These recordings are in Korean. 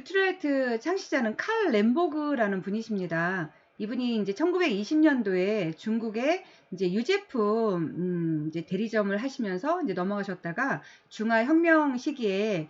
뉴트럴라이트 창시자는 칼 렘보그라는 분이십니다. 이분이 이제 1920년도에 중국의 이제 유제품 이제 대리점을 하시면서 이제 넘어가셨다가 중화혁명 시기에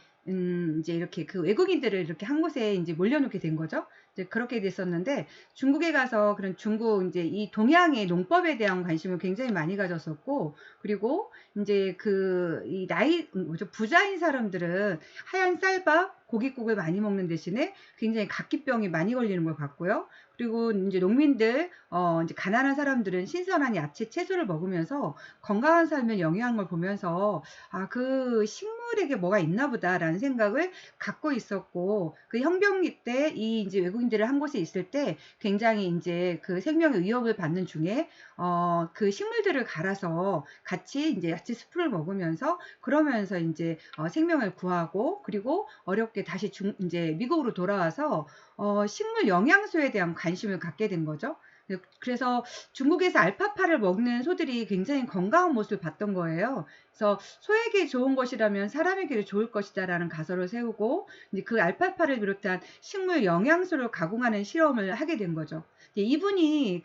이제 이렇게 그 외국인들을 이렇게 한 곳에 이제 몰려놓게 된 거죠. 이제 그렇게 됐었는데 중국에 가서 그런 중국 이제 이 동양의 농법에 대한 관심을 굉장히 많이 가졌었고, 그리고 이제 그 이 나이 뭐죠, 부자인 사람들은 하얀 쌀밥 고깃국을 많이 먹는 대신에 굉장히 각기병이 많이 걸리는 걸 봤고요. 그리고 이제 농민들, 이제 가난한 사람들은 신선한 야채, 채소를 먹으면서 건강한 삶을 영위한 걸 보면서 아, 그 식물에게 뭐가 있나 보다라는 생각을 갖고 있었고, 그 형병기 때 이 이제 외국인들을 한 곳에 있을 때 굉장히 이제 그 생명의 위협을 받는 중에 그 식물들을 갈아서 같이 이제 야채 스프를 먹으면서 그러면서 이제 생명을 구하고, 그리고 어렵게 다시 이제 미국으로 돌아와서 식물 영양소에 대한 관심을 갖게 된 거죠. 그래서 중국에서 알파파를 먹는 소들이 굉장히 건강한 모습을 봤던 거예요. 그래서 소에게 좋은 것이라면 사람에게도 좋을 것이다라는 가설을 세우고, 이제 그 알파파를 비롯한 식물 영양소를 가공하는 실험을 하게 된 거죠. 이분이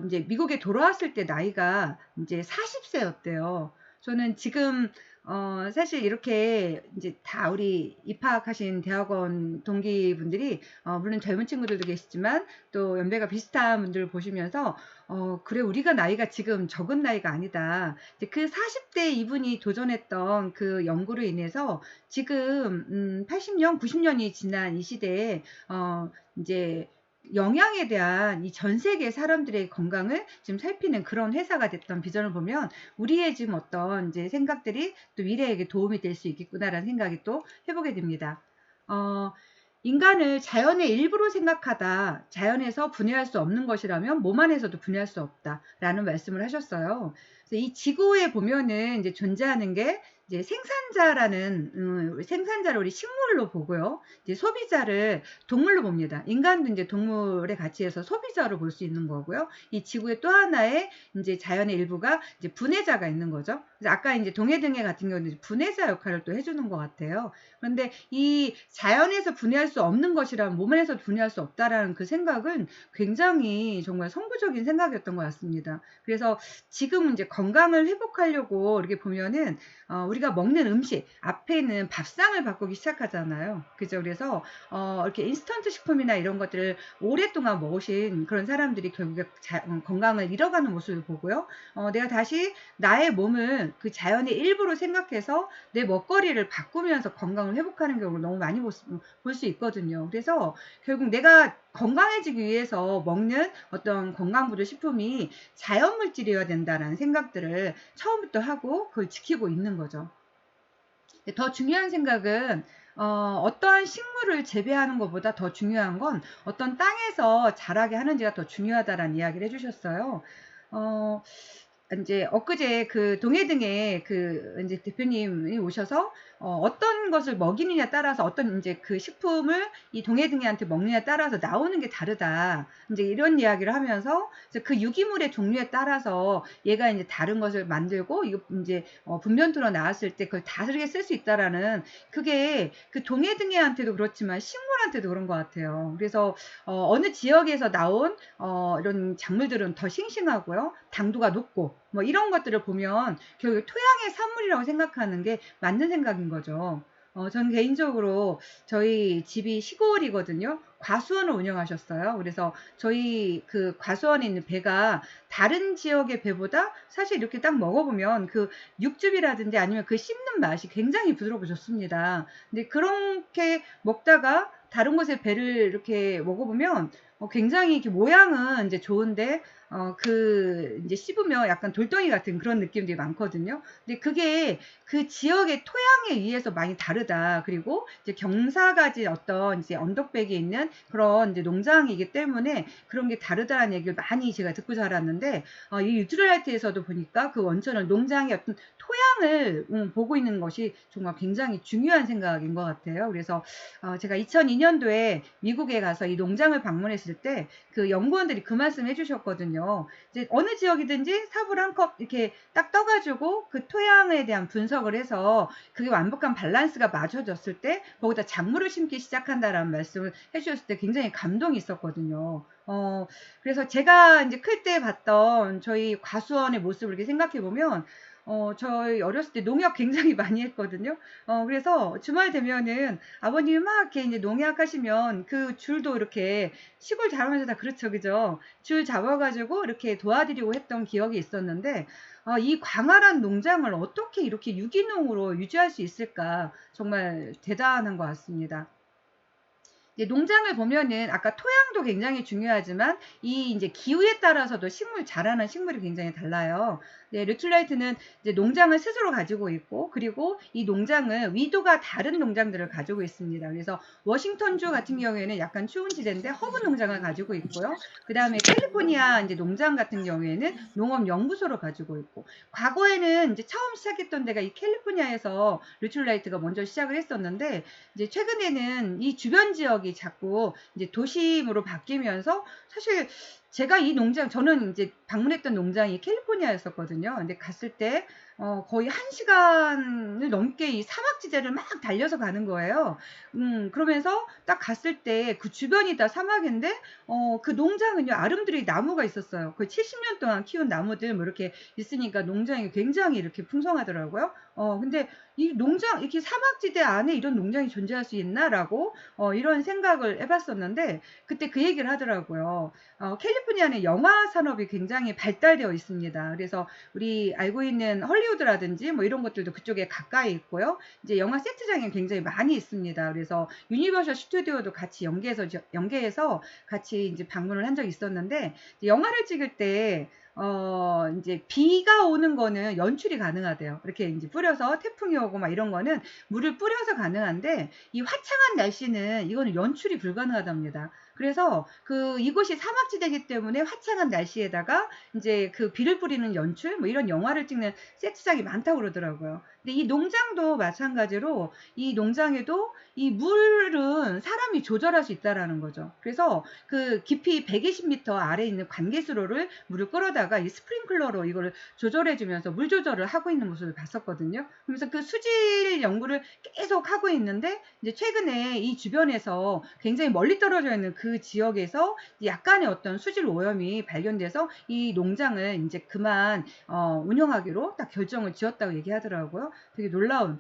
이제 미국에 돌아왔을 때 나이가 이제 40세였대요. 저는 지금 사실 이렇게 이제 다 우리 입학하신 대학원 동기분들이 물론 젊은 친구들도 계시지만 또 연배가 비슷한 분들을 보시면서 그래, 우리가 나이가 지금 적은 나이가 아니다. 이제 그 40대 이분이 도전했던 그 연구로 인해서 지금 80년, 90년이 지난 이 시대에 이제 영양에 대한 이 전 세계 사람들의 건강을 지금 살피는 그런 회사가 됐던 비전을 보면 우리의 지금 어떤 이제 생각들이 또 미래에게 도움이 될 수 있겠구나라는 생각이 또 해보게 됩니다. 인간을 자연의 일부로 생각하다, 자연에서 분해할 수 없는 것이라면 몸 안에서도 분해할 수 없다라는 말씀을 하셨어요. 그래서 이 지구에 보면은 이제 존재하는 게 이제 생산자를 우리 식물로 보고요. 이제 소비자를 동물로 봅니다. 인간도 이제 동물의 가치에서 소비자로 볼 수 있는 거고요. 이 지구의 또 하나의 이제 자연의 일부가 이제 분해자가 있는 거죠. 그래서 아까 이제 동해등해 같은 경우는 분해자 역할을 또 해주는 것 같아요. 그런데 이 자연에서 분해할 수 없는 것이라면 몸 안에서 분해할 수 없다라는 그 생각은 굉장히 정말 선구적인 생각이었던 것 같습니다. 그래서 지금 이제 건강을 회복하려고 이렇게 보면은 우리가 먹는 음식 앞에는 밥상을 바꾸기 시작하잖아요. 그죠? 그래서 이렇게 인스턴트 식품이나 이런 것들을 오랫동안 먹으신 그런 사람들이 결국에 건강을 잃어가는 모습을 보고요. 내가 다시 나의 몸을 그 자연의 일부로 생각해서 내 먹거리를 바꾸면서 건강을 회복하는 경우를 너무 많이 볼 수 있거든요. 그래서 결국 내가 건강해지기 위해서 먹는 어떤 건강보조 식품이 자연 물질이어야 된다라는 생각들을 처음부터 하고 그걸 지키고 있는 거죠. 더 중요한 생각은 어떠한 식물을 재배하는 것보다 더 중요한 건 어떤 땅에서 자라게 하는지가 더 중요하다라는 이야기를 해주셨어요. 이제 엊그제 그 동해등에 그 이제 대표님이 오셔서 어떤 것을 먹이느냐에 따라서 어떤 이제 그 식품을 이 동해등해한테 먹느냐에 따라서 나오는 게 다르다. 이제 이런 이야기를 하면서 그 유기물의 종류에 따라서 얘가 이제 다른 것을 만들고 이거 이제 분변토로 나왔을 때 그걸 다르게 쓸 수 있다라는, 그게 그 동해등해한테도 그렇지만 식물한테도 그런 것 같아요. 그래서 어느 지역에서 나온 이런 작물들은 더 싱싱하고요. 당도가 높고 뭐 이런 것들을 보면 결국 토양의 산물이라고 생각하는 게 맞는 생각인 거죠. 저는 개인적으로 저희 집이 시골이거든요. 과수원을 운영하셨어요. 그래서 저희 그 과수원에 있는 배가 다른 지역의 배보다 사실 이렇게 딱 먹어보면 그 육즙이라든지 아니면 그 씹는 맛이 굉장히 부드럽고 좋습니다. 근데 그렇게 먹다가 다른 곳의 배를 이렇게 먹어보면 굉장히 이렇게 모양은 이제 좋은데 이제 씹으면 약간 돌덩이 같은 그런 느낌들이 많거든요. 근데 그게 그 지역의 토양에 의해서 많이 다르다. 그리고 이제 경사가지 어떤 이제 언덕백이 있는 그런 이제 농장이기 때문에 그런 게 다르다는 얘기를 많이 제가 듣고 자랐는데, 이 뉴트럴라이트에서도 보니까 그 원천을 농장의 어떤 토양을 보고 있는 것이 정말 굉장히 중요한 생각인 것 같아요. 그래서 제가 2002년도에 미국에 가서 이 농장을 방문했을 하실 때 그 연구원들이 그 말씀 해주셨거든요. 이제 어느 지역이든지 삽을 한 컵 이렇게 딱 떠가지고 그 토양에 대한 분석을 해서 그게 완벽한 밸런스가 맞춰졌을 때 거기다 작물을 심기 시작한다라는 말씀을 해주셨을 때 굉장히 감동이 있었거든요. 그래서 제가 이제 클 때 봤던 저희 과수원의 모습을 이렇게 생각해 보면 저희 어렸을 때 농약 굉장히 많이 했거든요. 그래서 주말 되면은 아버님이 막 이렇게 이제 농약 하시면 그 줄도 이렇게 시골 자라면서 다 그렇죠. 그죠? 줄 잡아가지고 이렇게 도와드리고 했던 기억이 있었는데, 이 광활한 농장을 어떻게 이렇게 유기농으로 유지할 수 있을까? 정말 대단한 것 같습니다. 이제 농장을 보면은 아까 토양도 굉장히 중요하지만 이 이제 기후에 따라서도 식물 자라는 식물이 굉장히 달라요. 네, 르툴라이트는 이제 농장을 스스로 가지고 있고 그리고 이 농장은 위도가 다른 농장들을 가지고 있습니다. 그래서 워싱턴주 같은 경우에는 약간 추운 지대인데 허브 농장을 가지고 있고요. 그 다음에 캘리포니아 이제 농장 같은 경우에는 농업 연구소를 가지고 있고 과거에는 이제 처음 시작했던 데가 이 캘리포니아에서 르툴라이트가 먼저 시작을 했었는데 이제 최근에는 이 주변 지역이 자꾸 이제 도심으로 바뀌면서 사실 제가 이 농장 저는 이제 방문했던 농장이 캘리포니아였었거든요. 근데 갔을 때 거의 1시간을 넘게 이 사막지대를 막 달려서 가는 거예요. 그러면서 딱 갔을 때 그 주변이 다 사막인데 그 농장은요 아름드리 나무가 있었어요. 거의 70년 동안 키운 나무들 뭐 이렇게 있으니까 농장이 굉장히 이렇게 풍성하더라고요. 근데 이 농장 이렇게 사막지대 안에 이런 농장이 존재할 수 있나라고 이런 생각을 해봤었는데 그때 그 얘기를 하더라고요. 캘리포니아는 영화 산업이 굉장히 발달되어 있습니다. 그래서 우리 알고 있는 헐리우드라든지 뭐 이런 것들도 그쪽에 가까이 있고요. 이제 영화 세트장이 굉장히 많이 있습니다. 그래서 유니버셜 스튜디오도 같이 연계해서 같이 이제 방문을 한 적이 있었는데 영화를 찍을 때 이제 비가 오는 거는 연출이 가능하대요. 이렇게 이제 뿌려서 태풍이 오고 막 이런 거는 물을 뿌려서 가능한데 이 화창한 날씨는 이거는 연출이 불가능하답니다. 그래서 이곳이 사막지대이기 때문에 화창한 날씨에다가 이제 그 비를 뿌리는 연출 뭐 이런 영화를 찍는 세트장이 많다고 그러더라고요. 근데 이 농장도 마찬가지로 이 농장에도 이 물은 사람이 조절할 수 있다라는 거죠. 그래서 그 깊이 120m 아래에 있는 관계수로를 물을 끌어다가 이 스프링클러로 이거를 조절해 주면서 물 조절을 하고 있는 모습을 봤었거든요. 그래서 그 수질 연구를 계속 하고 있는데 이제 최근에 이 주변에서 굉장히 멀리 떨어져 있는 그 지역에서 약간의 어떤 수질 오염이 발견돼서 이 농장을 이제 그만 운영하기로 딱 결정을 지었다고 얘기하더라고요. 되게 놀라운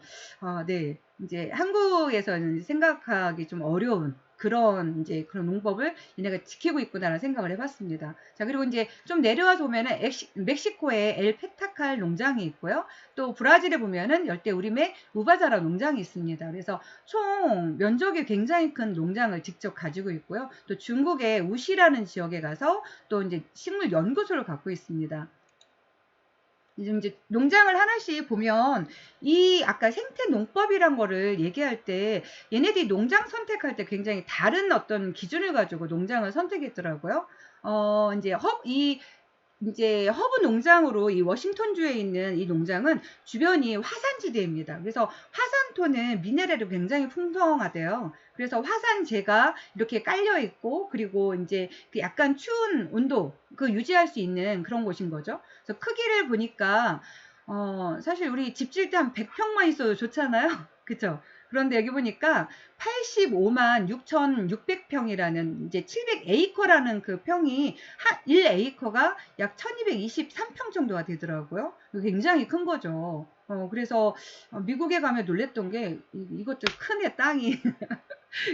네. 이제 한국에서는 생각하기 좀 어려운 그런 이제 그런 농법을 얘네가 지키고 있구나라는 생각을 해봤습니다. 자, 그리고 이제 좀 내려와서 보면은 멕시코에 엘 페타칼 농장이 있고요. 또 브라질에 보면은 열대 우림의 우바자라 농장이 있습니다. 그래서 총 면적이 굉장히 큰 농장을 직접 가지고 있고요. 또 중국의 우시라는 지역에 가서 또 이제 식물 연구소를 갖고 있습니다. 이제 농장을 하나씩 보면 이 아까 생태 농법이란 거를 얘기할 때 얘네들이 농장 선택할 때 굉장히 다른 어떤 기준을 가지고 농장을 선택했더라고요. 이제 허브 농장으로 이 워싱턴주에 있는 이 농장은 주변이 화산지대입니다. 그래서 화산토는 미네랄이 굉장히 풍성하대요. 그래서 화산재가 이렇게 깔려 있고 그리고 이제 그 약간 추운 온도 그 유지할 수 있는 그런 곳인 거죠. 그래서 크기를 보니까 사실 우리 집 질 때 한 100평만 있어도 좋잖아요. 그쵸? 그런데 여기 보니까 85만 6,600평이라는 이제 700에이커라는 그 평이 1에이커가 약 1223평 정도가 되더라고요. 굉장히 큰 거죠. 그래서 미국에 가면 놀랬던 게 이것도 크네 땅이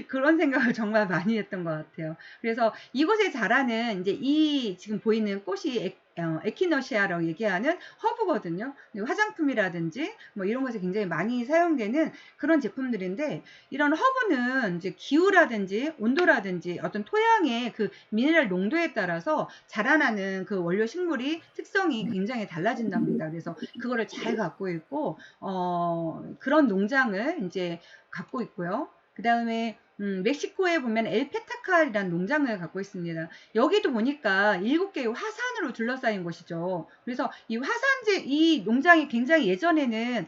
그런 생각을 정말 많이 했던 것 같아요. 그래서 이곳에 자라는 이제 이 지금 보이는 꽃이 에키너시아라고 얘기하는 허브거든요. 화장품이라든지 뭐 이런 것에 굉장히 많이 사용되는 그런 제품들인데 이런 허브는 이제 기후라든지 온도라든지 어떤 토양의 그 미네랄 농도에 따라서 자라나는 그 원료 식물이 특성이 굉장히 달라진답니다. 그래서 그거를 잘 갖고 있고 그런 농장을 이제 갖고 있고요. 그 다음에 멕시코에 보면 엘페타칼이라는 농장을 갖고 있습니다. 여기도 보니까 7개의 화산으로 둘러싸인 곳이죠. 그래서 이 농장이 굉장히 예전에는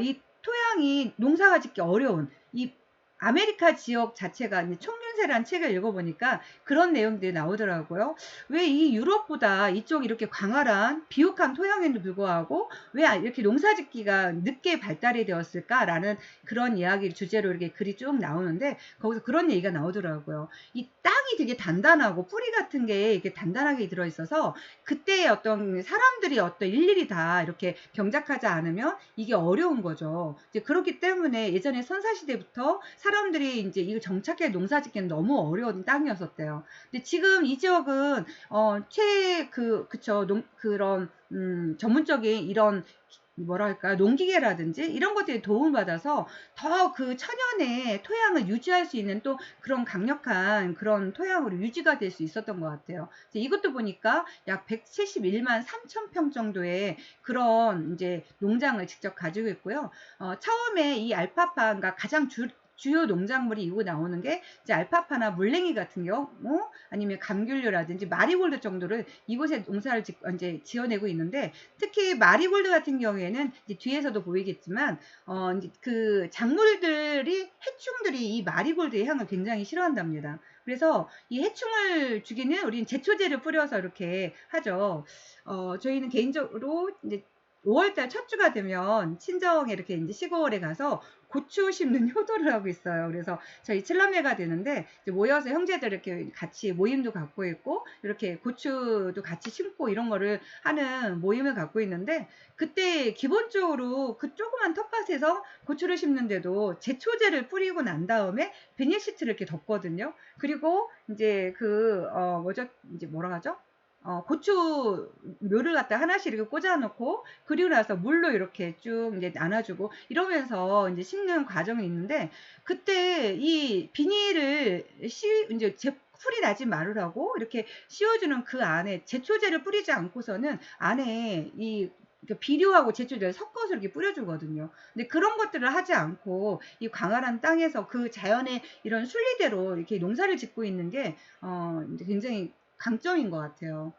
이 토양이 농사가 짓기 어려운 이 아메리카 지역 자체가 이제 총균세라는 책을 읽어보니까 그런 내용들이 나오더라고요. 왜 이 유럽보다 이쪽 이렇게 광활한 비옥한 토양에도 불구하고 왜 이렇게 농사짓기가 늦게 발달이 되었을까라는 그런 이야기 주제로 이렇게 글이 쭉 나오는데 거기서 그런 얘기가 나오더라고요. 이 땅이 되게 단단하고 뿌리 같은 게 이렇게 단단하게 들어있어서 그때의 어떤 사람들이 어떤 일일이 다 이렇게 경작하지 않으면 이게 어려운 거죠. 이제 그렇기 때문에 예전에 선사시대부터 사람들이 이제 이거 정착해 농사 짓기는 너무 어려운 땅이었었대요. 근데 지금 이 지역은 그쵸 그런 전문적인 이런 뭐랄까 농기계라든지 이런 것들이 도움을 받아서 더 그 천연의 토양을 유지할 수 있는 또 그런 강력한 그런 토양으로 유지가 될 수 있었던 것 같아요. 이것도 보니까 약 171만 3천 평 정도의 그런 이제 농장을 직접 가지고 있고요. 처음에 이 알파파가 가장 주요 농작물이 이고 나오는 게 이제 알파파나 물냉이 같은 경우, 아니면 감귤류라든지 마리골드 정도를 이곳에 농사를 이제 지어내고 있는데, 특히 마리골드 같은 경우에는 이제 뒤에서도 보이겠지만, 이제 그 작물들이 해충들이 이 마리골드의 향을 굉장히 싫어한답니다. 그래서 이 해충을 죽이는 우리는 제초제를 뿌려서 이렇게 하죠. 저희는 개인적으로 이제 5월달 첫 주가 되면 친정에 이렇게 이제 시골에 가서 고추 심는 효도를 하고 있어요. 그래서 저희 칠남매가 되는데 이제 모여서 형제들 이렇게 같이 모임도 갖고 있고 이렇게 고추도 같이 심고 이런 거를 하는 모임을 갖고 있는데, 그때 기본적으로 그 조그만 텃밭에서 고추를 심는데도 제초제를 뿌리고 난 다음에 비닐시트를 이렇게 덮거든요. 그리고 이제 뭐죠? 이제 뭐라 하죠? 고추 묘를 갖다 하나씩 이렇게 꽂아 놓고 그리고 나서 물로 이렇게 쭉 이제 나눠주고 이러면서 이제 심는 과정이 있는데, 그때 이 비닐을 이제 풀이 나지 말으라고 이렇게 씌워주는 그 안에 제초제를 뿌리지 않고서는 안에 비료하고 제초제를 섞어서 이렇게 뿌려주거든요. 근데 그런 것들을 하지 않고 이 광활한 땅에서 그 자연의 이런 순리대로 이렇게 농사를 짓고 있는 게 이제 굉장히 강점인 것 같아요.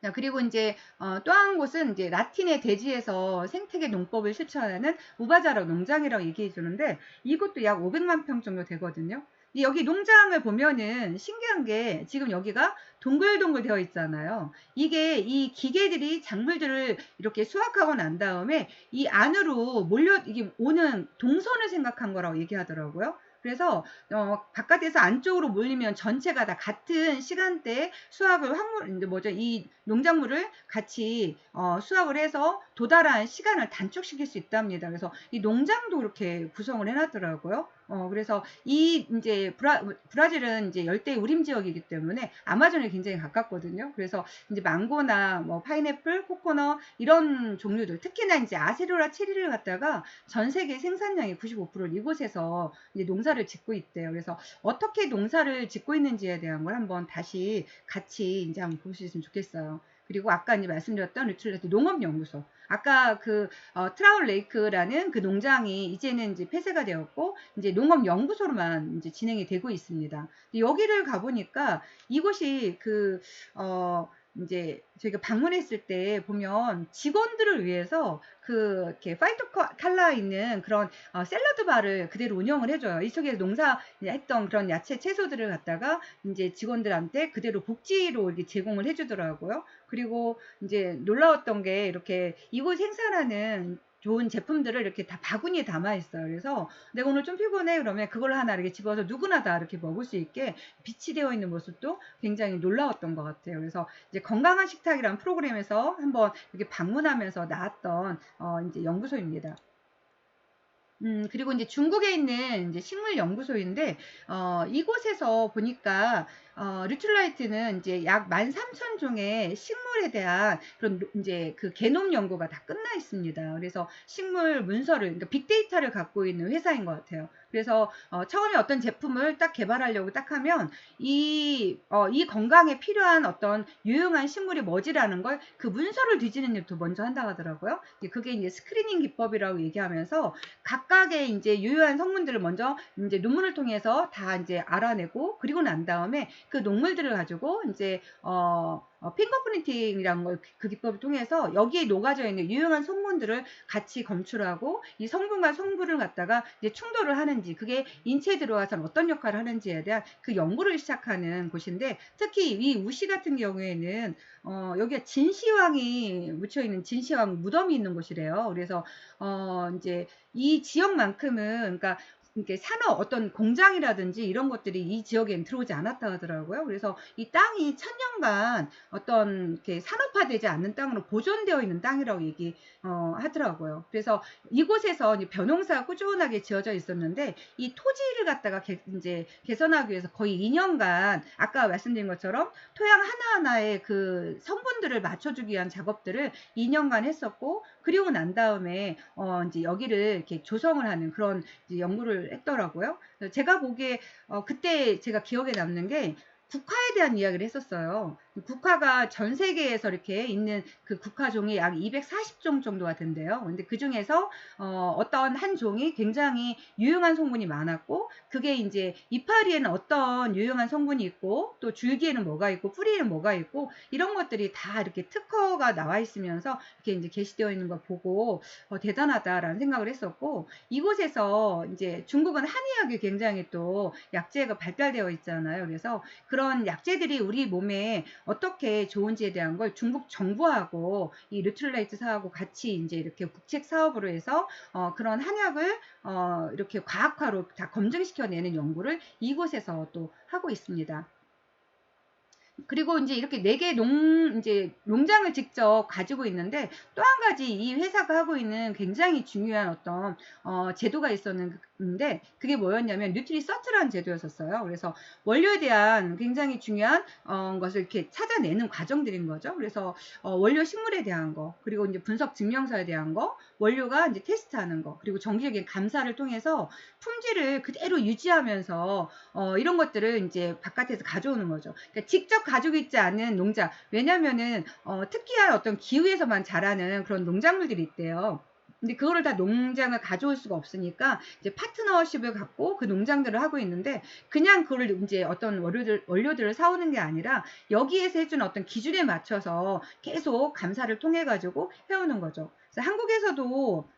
자, 그리고 이제 또 한 곳은 이제 라틴의 대지에서 생태계 농법을 실천하는 우바자라 농장이라고 얘기해 주는데, 이것도 약 500만 평 정도 되거든요. 여기 농장을 보면은 신기한 게 지금 여기가 동글동글 되어 있잖아요. 이게 이 기계들이 작물들을 이렇게 수확하고 난 다음에 이 안으로 이게 오는 동선을 생각한 거라고 얘기하더라고요. 그래서 바깥에서 안쪽으로 몰리면 전체가 다 같은 시간대에 수확을 이제 뭐죠? 이 농작물을 같이 수확을 해서 도달한 시간을 단축시킬 수 있답니다. 그래서 이 농장도 그렇게 구성을 해놨더라고요. 그래서 이제 브라질은 이제 열대 우림 지역이기 때문에 아마존에 굉장히 가깝거든요. 그래서 이제 망고나 뭐 파인애플, 코코넛 이런 종류들, 특히나 이제 아세로라 체리를 갖다가 전 세계 생산량의 95%를 이곳에서 이제 농사를 짓고 있대요. 그래서 어떻게 농사를 짓고 있는지에 대한 걸 한번 다시 같이 이제 한번 보시면 좋겠어요. 그리고 아까 이제 말씀드렸던 리틀레트 농업연구소. 아까 트라울 레이크라는 그 농장이 이제는 이제 폐쇄가 되었고, 이제 농업연구소로만 이제 진행이 되고 있습니다. 여기를 가보니까 이곳이 이제 저희가 방문했을 때 보면 직원들을 위해서 이렇게 화이트 칼라 있는 그런 샐러드 바를 그대로 운영을 해줘요. 이 속에서 농사했던 그런 야채 채소들을 갖다가 이제 직원들한테 그대로 복지로 이렇게 제공을 해주더라고요. 그리고 이제 놀라웠던 게 이렇게 이곳 생산하는 좋은 제품들을 이렇게 다 바구니에 담아 있어요. 그래서 내가 오늘 좀 피곤해 그러면 그걸 하나 이렇게 집어서 누구나 다 이렇게 먹을 수 있게 비치되어 있는 모습도 굉장히 놀라웠던 것 같아요. 그래서 이제 건강한 식탁이라는 프로그램에서 한번 이렇게 방문하면서 나왔던 이제 연구소입니다. 그리고 이제 중국에 있는 이제 식물 연구소인데, 이곳에서 보니까, 류틀라이트는 이제 약 13,000종의 식물에 대한 그런 이제 그 게놈 연구가 다 끝나 있습니다. 그래서 식물 문서를, 그러니까 빅데이터를 갖고 있는 회사인 것 같아요. 그래서 처음에 어떤 제품을 딱 개발하려고 딱 하면 이 건강에 필요한 어떤 유용한 식물이 뭐지라는 걸 그 문서를 뒤지는 일부터 먼저 한다고 하더라고요. 그게 이제 스크리닝 기법이라고 얘기하면서 각각의 이제 유효한 성분들을 먼저 이제 논문을 통해서 다 이제 알아내고, 그리고 난 다음에 그 녹물들을 가지고 이제 핑거프린팅이라는 걸 그 기법을 통해서 여기에 녹아져 있는 유용한 성분들을 같이 검출하고 이 성분과 성분을 갖다가 이제 충돌을 하는지 그게 인체에 들어와서 어떤 역할을 하는지에 대한 그 연구를 시작하는 곳인데 특히 이 우시 같은 경우에는 여기가 진시황이 묻혀 있는 진시황 무덤이 있는 곳이래요. 그래서 이제 이 지역만큼은 그러니까 이렇게 산업 어떤 공장이라든지 이런 것들이 이 지역엔 들어오지 않았다 하더라고요. 그래서 이 땅이 천년간 어떤 이렇게 산업화되지 않는 땅으로 보존되어 있는 땅이라고 하더라고요. 그래서 이곳에서 이제 벼농사가 꾸준하게 지어져 있었는데 이 토지를 갖다가 이제 개선하기 위해서 거의 2년간 아까 말씀드린 것처럼 토양 하나하나의 그 성분들을 맞춰주기 위한 작업들을 2년간 했었고 그리고 난 다음에 이제 여기를 이렇게 조성을 하는 그런 이제 연구를 했더라고요. 제가 보기에 그때 제가 기억에 남는 게 국화에 대한 이야기를 했었어요. 국화가 전 세계에서 이렇게 있는 그 국화종이 약 240종 정도가 된대요. 근데 그 중에서 어떤 한 종이 굉장히 유용한 성분이 많았고 그게 이제 이파리에는 어떤 유용한 성분이 있고 또 줄기에는 뭐가 있고 뿌리에는 뭐가 있고 이런 것들이 다 이렇게 특허가 나와 있으면서 이렇게 이제 게시되어 있는 걸 보고 대단하다라는 생각을 했었고 이곳에서 이제 중국은 한의학이 굉장히 또 약재가 발달되어 있잖아요. 그래서 그런 약재들이 우리 몸에 어떻게 좋은지에 대한 걸 중국 정부하고 이 르툴라이트 사하고 같이 이제 이렇게 국책 사업으로 해서 그런 한약을 이렇게 과학화로 다 검증시켜내는 연구를 이곳에서 또 하고 있습니다. 그리고 이제 이렇게 4개 이제 농장을 직접 가지고 있는데 또 한 가지 이 회사가 하고 있는 굉장히 중요한 어떤 제도가 있었는데 그게 뭐였냐면 뉴트리서트라는 제도였었어요. 그래서 원료에 대한 굉장히 중요한 것을 이렇게 찾아내는 과정들인 거죠. 그래서 원료 식물에 대한 거, 그리고 이제 분석 증명서에 대한 거, 원료가 이제 테스트하는 거, 그리고 정기적인 감사를 통해서 품질을 그대로 유지하면서 이런 것들을 이제 바깥에서 가져오는 거죠. 그러니까 직접 가지고 있지 않은 농장, 왜냐면은 특이한 어떤 기후에서만 자라는 그런 농작물들이 있대요. 근데 그거를 다 농장을 가져올 수가 없으니까 이제 파트너십을 갖고 그 농장들을 하고 있는데 그냥 그걸 이제 어떤 원료들을 사오는 게 아니라 여기에서 해준 어떤 기준에 맞춰서 계속 감사를 통해 가지고 해오는 거죠. 그래서 한국에서도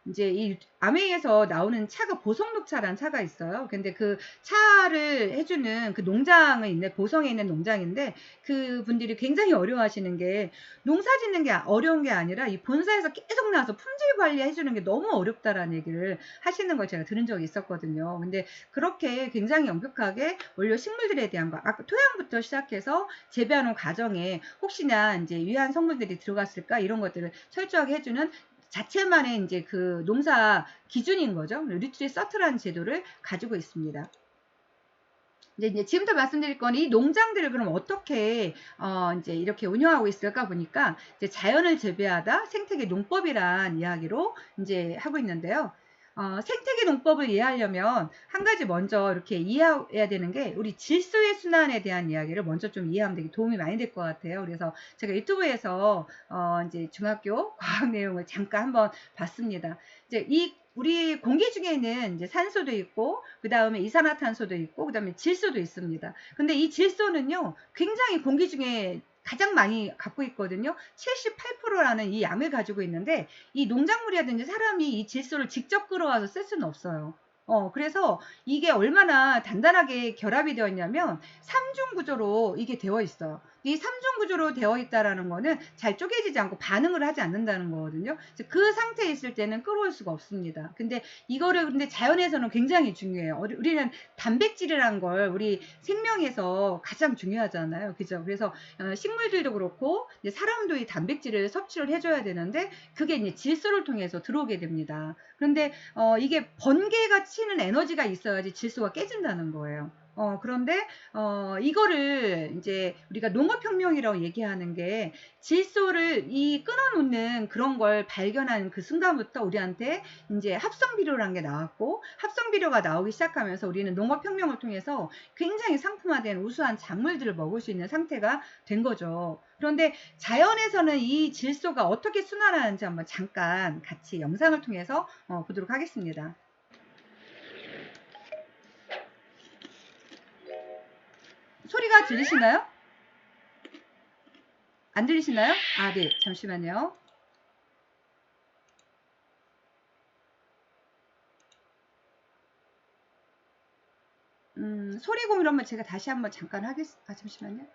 이제 이 아메이에서 나오는 차가 보성녹차라는 차가 있어요. 근데 그 차를 해주는 그 농장에 있는 보성에 있는 농장인데 그 분들이 굉장히 어려워하시는 게 농사 짓는 게 어려운 게 아니라 이 본사에서 계속 나와서 품질 관리해 주는 게 너무 어렵다라는 얘기를 하시는 걸 제가 들은 적이 있었거든요. 근데 그렇게 굉장히 엄격하게 원료 식물들에 대한 거 아까 토양부터 시작해서 재배하는 과정에 혹시나 이제 유해한 성분들이 들어갔을까 이런 것들을 철저하게 해주는 자체만의 이제 그 농사 기준인 거죠. 리트리 서트라는 제도를 가지고 있습니다. 이제 지금부터 말씀드릴 건 이 농장들을 그럼 어떻게 이제 이렇게 운영하고 있을까 보니까 이제 자연을 재배하다 생태계 농법이란 이야기로 이제 하고 있는데요. 생태계 농법을 이해하려면 한 가지 먼저 이렇게 이해해야 되는 게 우리 질소의 순환에 대한 이야기를 먼저 좀 이해하면 되게 도움이 많이 될 것 같아요. 그래서 제가 유튜브에서 이제 중학교 과학 내용을 잠깐 한번 봤습니다. 이제 우리 공기 중에는 이제 산소도 있고, 그 다음에 이산화탄소도 있고, 그 다음에 질소도 있습니다. 근데 이 질소는요, 굉장히 공기 중에 가장 많이 갖고 있거든요. 78%라는 이 양을 가지고 있는데 이 농작물이라든지 사람이 이 질소를 직접 끌어와서 쓸 수는 없어요. 그래서 이게 얼마나 단단하게 결합이 되어 있냐면 3중 구조로 이게 되어 있어요. 이 3중 구조로 되어 있다라는 거는 잘 쪼개지지 않고 반응을 하지 않는다는 거거든요. 그 상태에 있을 때는 끌어올 수가 없습니다. 근데 이거를 근데 자연에서는 굉장히 중요해요. 우리는 단백질이란 걸 우리 생명에서 가장 중요하잖아요. 그죠? 그래서 식물들도 그렇고 사람도 이 단백질을 섭취를 해줘야 되는데 그게 이제 질소를 통해서 들어오게 됩니다. 그런데 이게 번개가 치는 에너지가 있어야지 질소가 깨진다는 거예요. 그런데 이거를 이제 우리가 농업혁명이라고 얘기하는 게 질소를 끊어놓는 그런 걸 발견한 그 순간부터 우리한테 이제 합성비료라는 게 나왔고 합성비료가 나오기 시작하면서 우리는 농업혁명을 통해서 굉장히 상품화된 우수한 작물들을 먹을 수 있는 상태가 된 거죠. 그런데 자연에서는 이 질소가 어떻게 순환하는지 한번 잠깐 같이 영상을 통해서 보도록 하겠습니다. 소리가 들리시나요? 안 들리시나요? 아, 네. 잠시만요. 소리 공유 한번 제가 다시 한번 잠깐 하겠습니다. 아, 잠시만요.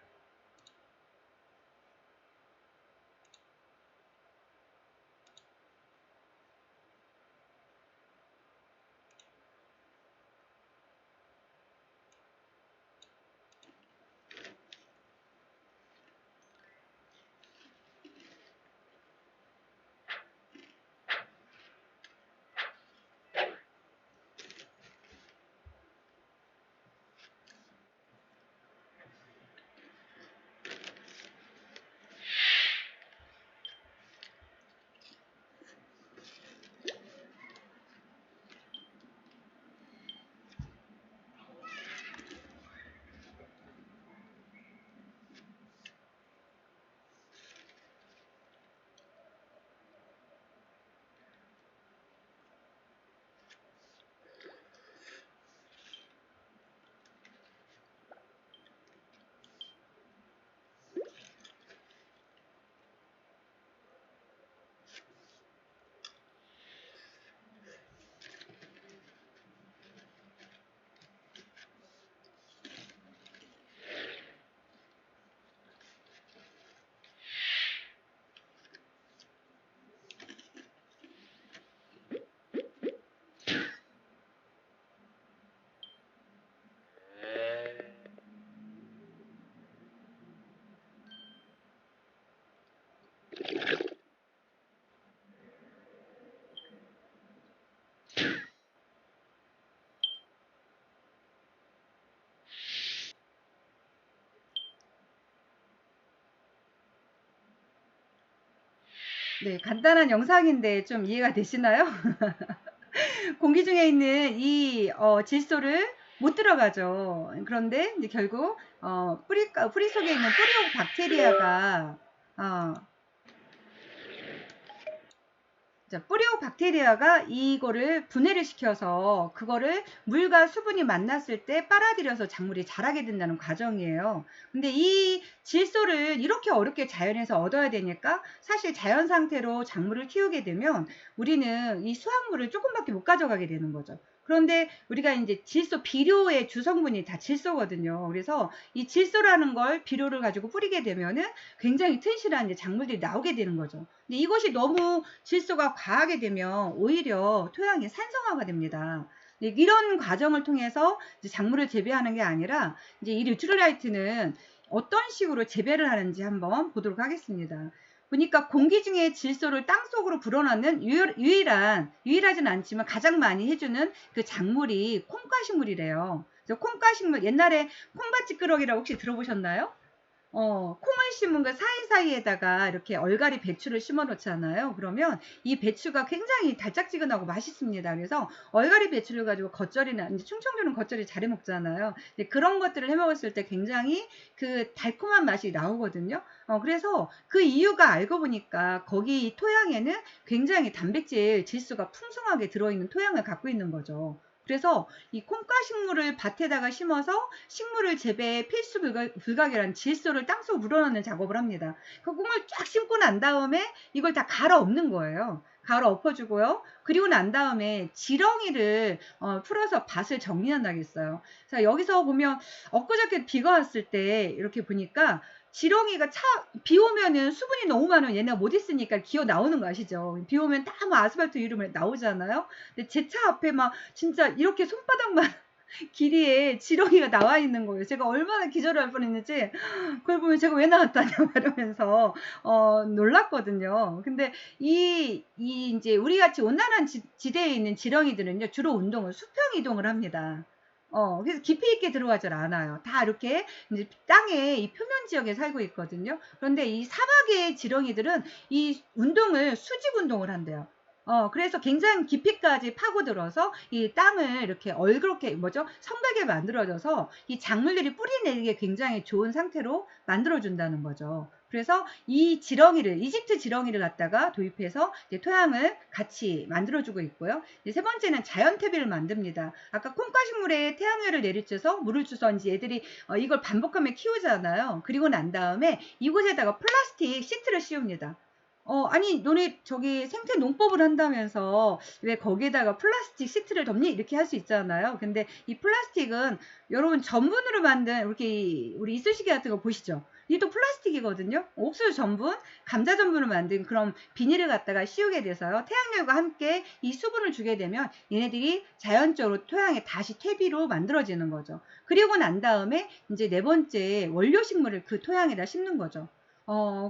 네, 간단한 영상인데 좀 이해가 되시나요? 공기 중에 있는 이 질소를 못 들어가죠. 그런데 이제 결국 뿌리 속에 있는 뿌리옥 박테리아가 어, 자, 뿌리오 박테리아가 이거를 분해를 시켜서 그거를 물과 수분이 만났을 때 빨아들여서 작물이 자라게 된다는 과정이에요. 근데 이 질소를 이렇게 어렵게 자연에서 얻어야 되니까 사실 자연 상태로 작물을 키우게 되면 우리는 이 수확물을 조금밖에 못 가져가게 되는 거죠. 그런데 우리가 이제 질소 비료의 주성분이 다 질소거든요. 그래서 이 질소라는 걸 비료를 가지고 뿌리게 되면은 굉장히 튼실한 이제 작물들이 나오게 되는 거죠. 근데 이것이 너무 질소가 과하게 되면 오히려 토양이 산성화가 됩니다. 이런 과정을 통해서 이제 작물을 재배하는 게 아니라 이제 이 뉴트럴라이트는 어떤 식으로 재배를 하는지 한번 보도록 하겠습니다. 보니까 공기 중에 질소를 땅속으로 불어넣는 유일하진 않지만 가장 많이 해주는 그 작물이 콩가식물이래요. 그래서 콩가식물 옛날에 콩밭 찌끄러기라고 혹시 들어보셨나요? 콩을 심은 그 사이사이에다가 이렇게 얼갈이 배추를 심어 놓잖아요. 그러면 이 배추가 굉장히 달짝지근하고 맛있습니다. 그래서 얼갈이 배추를 가지고 겉절이나 이제 충청도는 겉절이 잘해 먹잖아요. 그런 것들을 해 먹었을 때 굉장히 그 달콤한 맛이 나오거든요. 그래서 그 이유가 알고 보니까 거기 토양에는 굉장히 단백질 질소가 풍성하게 들어있는 토양을 갖고 있는 거죠. 그래서 이 콩가식물을 밭에다가 심어서 식물을 재배에 필수 불가결한 질소를 땅속 우러넣는 작업을 합니다. 그 콩을 쫙 심고 난 다음에 이걸 다 갈아 엎는 거예요. 갈아 엎어주고요. 그리고 난 다음에 지렁이를 풀어서 밭을 정리한다겠어요. 자, 여기서 보면 엊그저께 비가 왔을 때 이렇게 보니까 지렁이가 비 오면은 수분이 너무 많으면 얘네가 못 있으니까 기어 나오는 거 아시죠? 비 오면 다 뭐 아스팔트 위로 나오잖아요. 근데 제 차 앞에 막 진짜 이렇게 손바닥만 길이에 지렁이가 나와 있는 거예요. 제가 얼마나 기절을 할 뻔했는지 그걸 보면 제가 왜 나왔다냐 이러면서 놀랐거든요. 근데 이 이제 우리 같이 온난한 지대에 있는 지렁이들은요 주로 운동을 수평 이동을 합니다. 그래서 깊이 있게 들어가질 않아요. 다 이렇게 이제 땅의 이 표면 지역에 살고 있거든요. 그런데 이 사막의 지렁이들은 이 운동을 수직 운동을 한대요. 그래서 굉장히 깊이까지 파고들어서 이 땅을 이렇게 얼그럽게 뭐죠? 성벽에 만들어져서 이 작물들이 뿌리 내리기 굉장히 좋은 상태로 만들어준다는 거죠. 그래서 이 지렁이를, 이집트 지렁이를 갖다가 도입해서 이제 토양을 같이 만들어주고 있고요. 이제 세 번째는 자연 퇴비를 만듭니다. 아까 콩가식물에 태양열을 내리쳐서 물을 줘서 이제 얘들이 이걸 반복하며 키우잖아요. 그리고 난 다음에 이곳에다가 플라스틱 시트를 씌웁니다. 아니, 너네 저기 생태 농법을 한다면서 왜 거기에다가 플라스틱 시트를 덮니? 이렇게 할 수 있잖아요. 근데 이 플라스틱은 여러분 전분으로 만든 이렇게 우리 이쑤시개 같은 거 보시죠? 이도 플라스틱이거든요. 옥수수 전분, 감자 전분으로 만든 그런 비닐을 갖다가 씌우게 돼서요. 태양열과 함께 이 수분을 주게 되면 얘네들이 자연적으로 토양에 다시 퇴비로 만들어지는 거죠. 그리고 난 다음에 이제 네 번째 원료 식물을 그 토양에다 심는 거죠.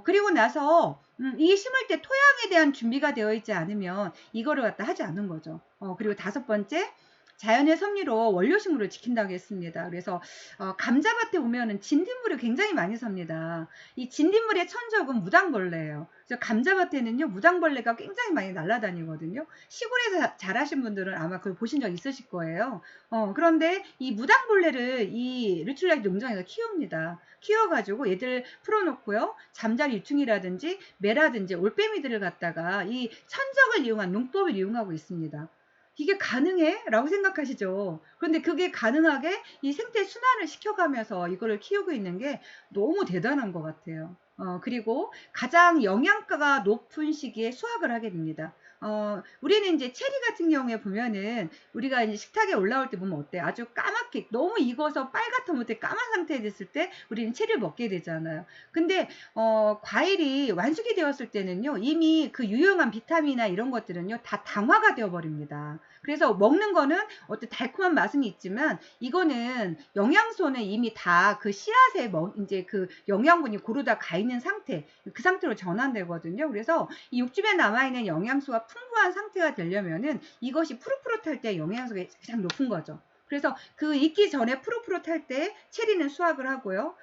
그리고 나서 이 심을 때 토양에 대한 준비가 되어 있지 않으면 이거를 갖다 하지 않는 거죠. 그리고 다섯 번째, 자연의 섭리로 원료식물을 지킨다고 했습니다. 그래서 감자밭에 보면은 진딧물이 굉장히 많이 삽니다. 이 진딧물의 천적은 무당벌레예요. 그래서 감자밭에는요 무당벌레가 굉장히 많이 날아다니거든요. 시골에서 자라신 분들은 아마 그걸 보신 적 있으실 거예요. 그런데 이 무당벌레를 이 르툴라이트 농장에서 키웁니다. 키워가지고 얘들 풀어놓고요. 잠자리 유충이라든지 매라든지 올빼미들을 갖다가 이 천적을 이용한 농법을 이용하고 있습니다. 이게 가능해? 라고 생각하시죠. 그런데 그게 가능하게 이 생태 순환을 시켜가면서 이거를 키우고 있는 게 너무 대단한 것 같아요. 그리고 가장 영양가가 높은 시기에 수확을 하게 됩니다. 우리는 이제 체리 같은 경우에 보면은 우리가 이제 식탁에 올라올 때 보면 어때? 아주 까맣게 너무 익어서 빨갛다 못해 까만 상태에 됐을 때 우리는 체리를 먹게 되잖아요. 근데 과일이 완숙이 되었을 때는요 이미 그 유용한 비타민이나 이런 것들은요 다 당화가 되어 버립니다. 그래서 먹는 거는 어떤 달콤한 맛은 있지만 이거는 영양소는 이미 다 그 씨앗에 이제 그 영양분이 고루 다 가 있는 상태, 그 상태로 전환되거든요. 그래서 이 육즙에 남아있는 영양소가 풍부한 상태가 되려면은 이것이 푸릇푸릇할 때 영양소가 가장 높은 거죠. 그래서 그 익기 전에 푸릇푸릇할 때 체리는 수확을 하고요.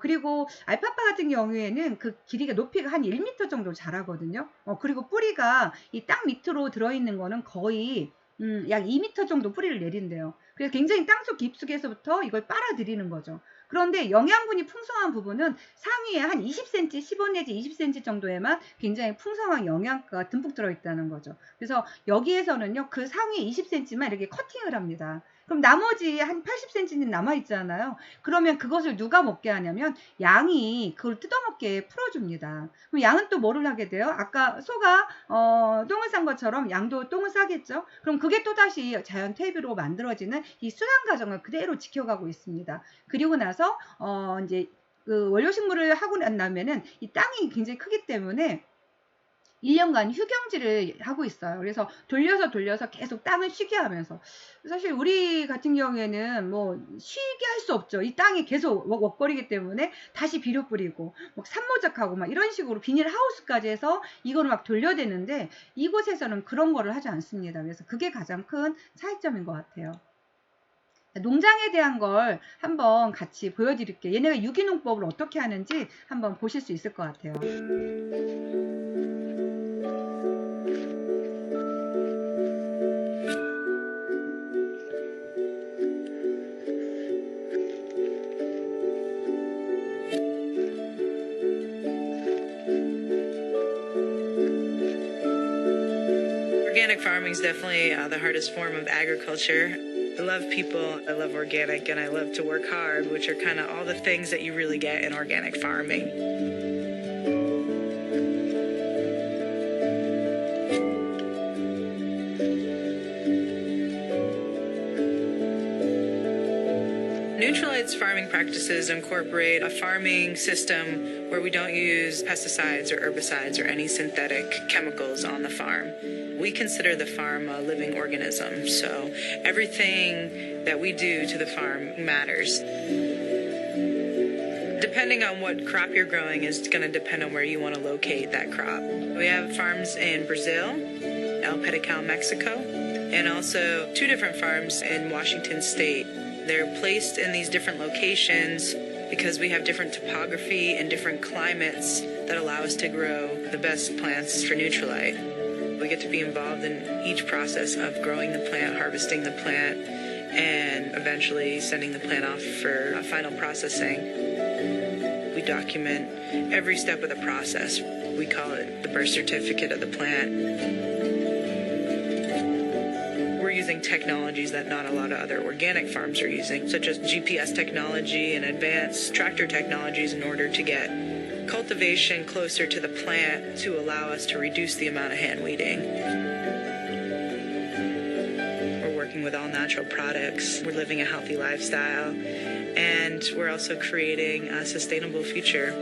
그리고 알파파 같은 경우에는 그 길이가 높이가 한 1m 정도 자라거든요. 그리고 뿌리가 이 땅 밑으로 들어있는 거는 거의 약 2m 정도 뿌리를 내린대요. 그래서 굉장히 땅속 깊숙에서부터 이걸 빨아들이는 거죠. 그런데 영양분이 풍성한 부분은 상위에 한 20cm, 15 내지 20cm 정도에만 굉장히 풍성한 영양가가 듬뿍 들어있다는 거죠. 그래서 여기에서는요, 그 상위 20cm만 이렇게 커팅을 합니다. 그럼 나머지 한 80cm는 남아있잖아요. 그러면 그것을 누가 먹게 하냐면 양이 그걸 뜯어먹게 풀어줍니다. 그럼 양은 또 뭐를 하게 돼요? 아까 소가 똥을 싼 것처럼 양도 똥을 싸겠죠. 그럼 그게 또다시 자연 퇴비로 만들어지는 이 순환 과정을 그대로 지켜가고 있습니다. 그리고 나서 이제 그 원료식물을 하고 난 다음에는 이 땅이 굉장히 크기 때문에 1년간 휴경지를 하고 있어요. 그래서 돌려서 계속 땅을 쉬게 하면서 사실 우리 같은 경우에는 뭐 쉬게 할 수 없죠. 이 땅이 계속 웍거리기 때문에 다시 비료 뿌리고 막 산모작하고 막 이런 식으로 비닐하우스까지 해서 이거를 막 돌려대는데 이곳에서는 그런 거를 하지 않습니다. 그래서 그게 가장 큰 차이점인 것 같아요. 농장에 대한 걸 한번 같이 보여드릴게요. 얘네가 유기농법을 어떻게 하는지 한번 보실 수 있을 것 같아요. Organic farming is definitely the hardest form of agriculture. I love people, I love organic, and I love to work hard, which are kind of all the things that you really get in organic farming. Nutrilite's farming practices incorporate a farming system where we don't use pesticides or herbicides or any synthetic chemicals on the farm. We consider the farm a living organism, so everything that we do to the farm matters. Depending on what crop you're growing is going to depend on where you want to locate that crop. We have farms in Brazil, El Pedical, Mexico, and also 2 different farms in Washington State. They're placed in these different locations because we have different topography and different climates that allow us to grow the best plants for Nutrilite. We get to be involved in each process of growing the plant, harvesting the plant, and eventually sending the plant off for final processing. We We document every step of the process. We call it the birth certificate of the plant. We're using technologies that not a lot of other organic farms are using, such as GPS technology and advanced tractor technologies in order to get cultivation closer to the plant to allow us to reduce the amount of hand weeding. We're working with all natural products. We're living a healthy lifestyle, and we're also creating a sustainable future.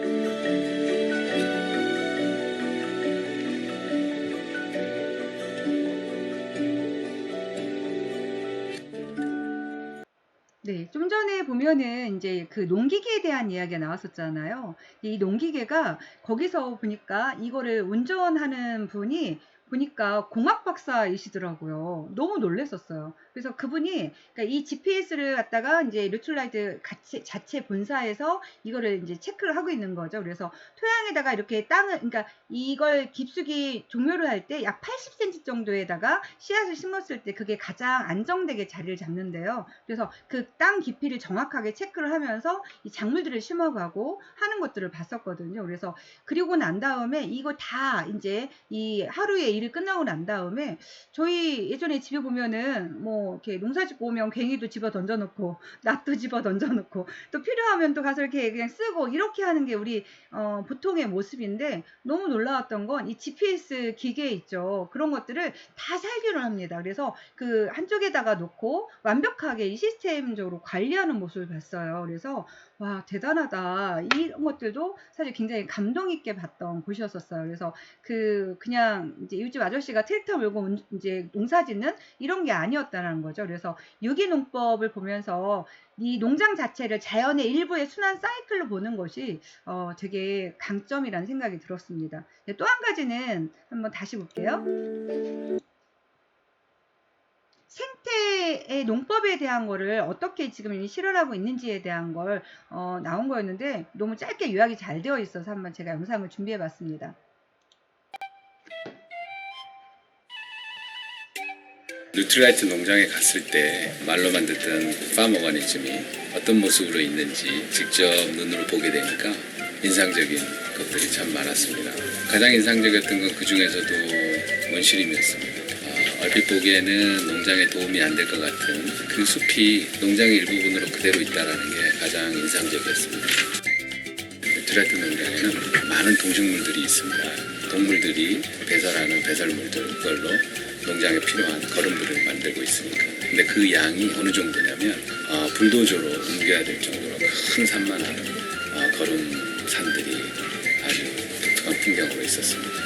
네. 좀 전에 보면은 인제 그 농기계에 대한 이야기가 나왔었잖아요. 이 농기계가 거기서 보니까 이거를 운전하는 분이 보니까 공학 박사이시더라고요. 너무 놀랐었어요. 그래서 그분이 그러니까 이 GPS를 갖다가 인제 뉴트럴라이트 자체 본사에서 이거를 인제 체크를 하고 있는 거죠. 그래서 토양에다가 이렇게 땅을 그러니까 이걸 깊숙이 종묘를 할 때 약 80cm 정도에다가 씨앗을 심었을 때 그게 가장 안정되게 자리를 잡는데요. 그래서 그 땅 깊이를 정확하게 체크를 하면서 이 작물들을 심어가고 하는 것들을 봤었거든요. 그래서 그리고 난 다음에 이거 다 인제 이 하루의 일이 끝나고 난 다음에 저희 예전에 집에 보면은 뭐 이렇게 농사 짓고 오면 괭이도 집어 던져 놓고 낫도 집어 던져 놓고 또 필요하면 또 가서 이렇게 그냥 쓰고 이렇게 하는 게 우리 보통의 모습인데 너무 놀라웠던 건 이 GPS 기계 있죠. 그런 것들을 다 살균을 합니다. 그래서 그 한쪽에다가 놓고 완벽하게 이 시스템적으로 관리하는 모습을 봤어요. 그래서 와 대단하다. 이런 것들도 사실 굉장히 감동 있게 봤던 곳이었었어요. 그래서 그냥 이제 이웃집 아저씨가 트랙터 몰고 이제 농사 짓는 이런 게 아니었다는 거죠. 그래서 유기농법을 보면서 이 농장 자체를 자연의 일부의 순환 사이클로 보는 것이 되게 강점이라는 생각이 들었습니다. 네, 또 한 가지는 한번 다시 볼게요. 생태의 농법에 대한 거를 어떻게 지금 실현하고 있는지에 대한 걸 나온 거였는데 너무 짧게 요약이 잘 되어 있어서 한번 제가 영상을 준비해 봤습니다. 뉴트리라이트 농장에 갔을 때 말로만 듣던 팜 오가니즘이 어떤 모습으로 있는지 직접 눈으로 보게 되니까 인상적인 것들이 참 많았습니다. 가장 인상적이었던 건 그 중에서도 원시림이었습니다. 얼핏 보기에는 농장에 도움이 안 될 것 같은 그 숲이 농장의 일부분으로 그대로 있다는 게 가장 인상적이었습니다. 뉴트리라이트 농장에는 많은 동식물들이 있습니다. 동물들이 배설하는 배설물들, 그걸로 농장에 필요한 거름들을 만들고 있으니까. 근데 그 양이 어느 정도냐면 불도저로 옮겨야 될 정도로 큰 산만한 거름산들이 아주 독특한 풍경으로 있었습니다.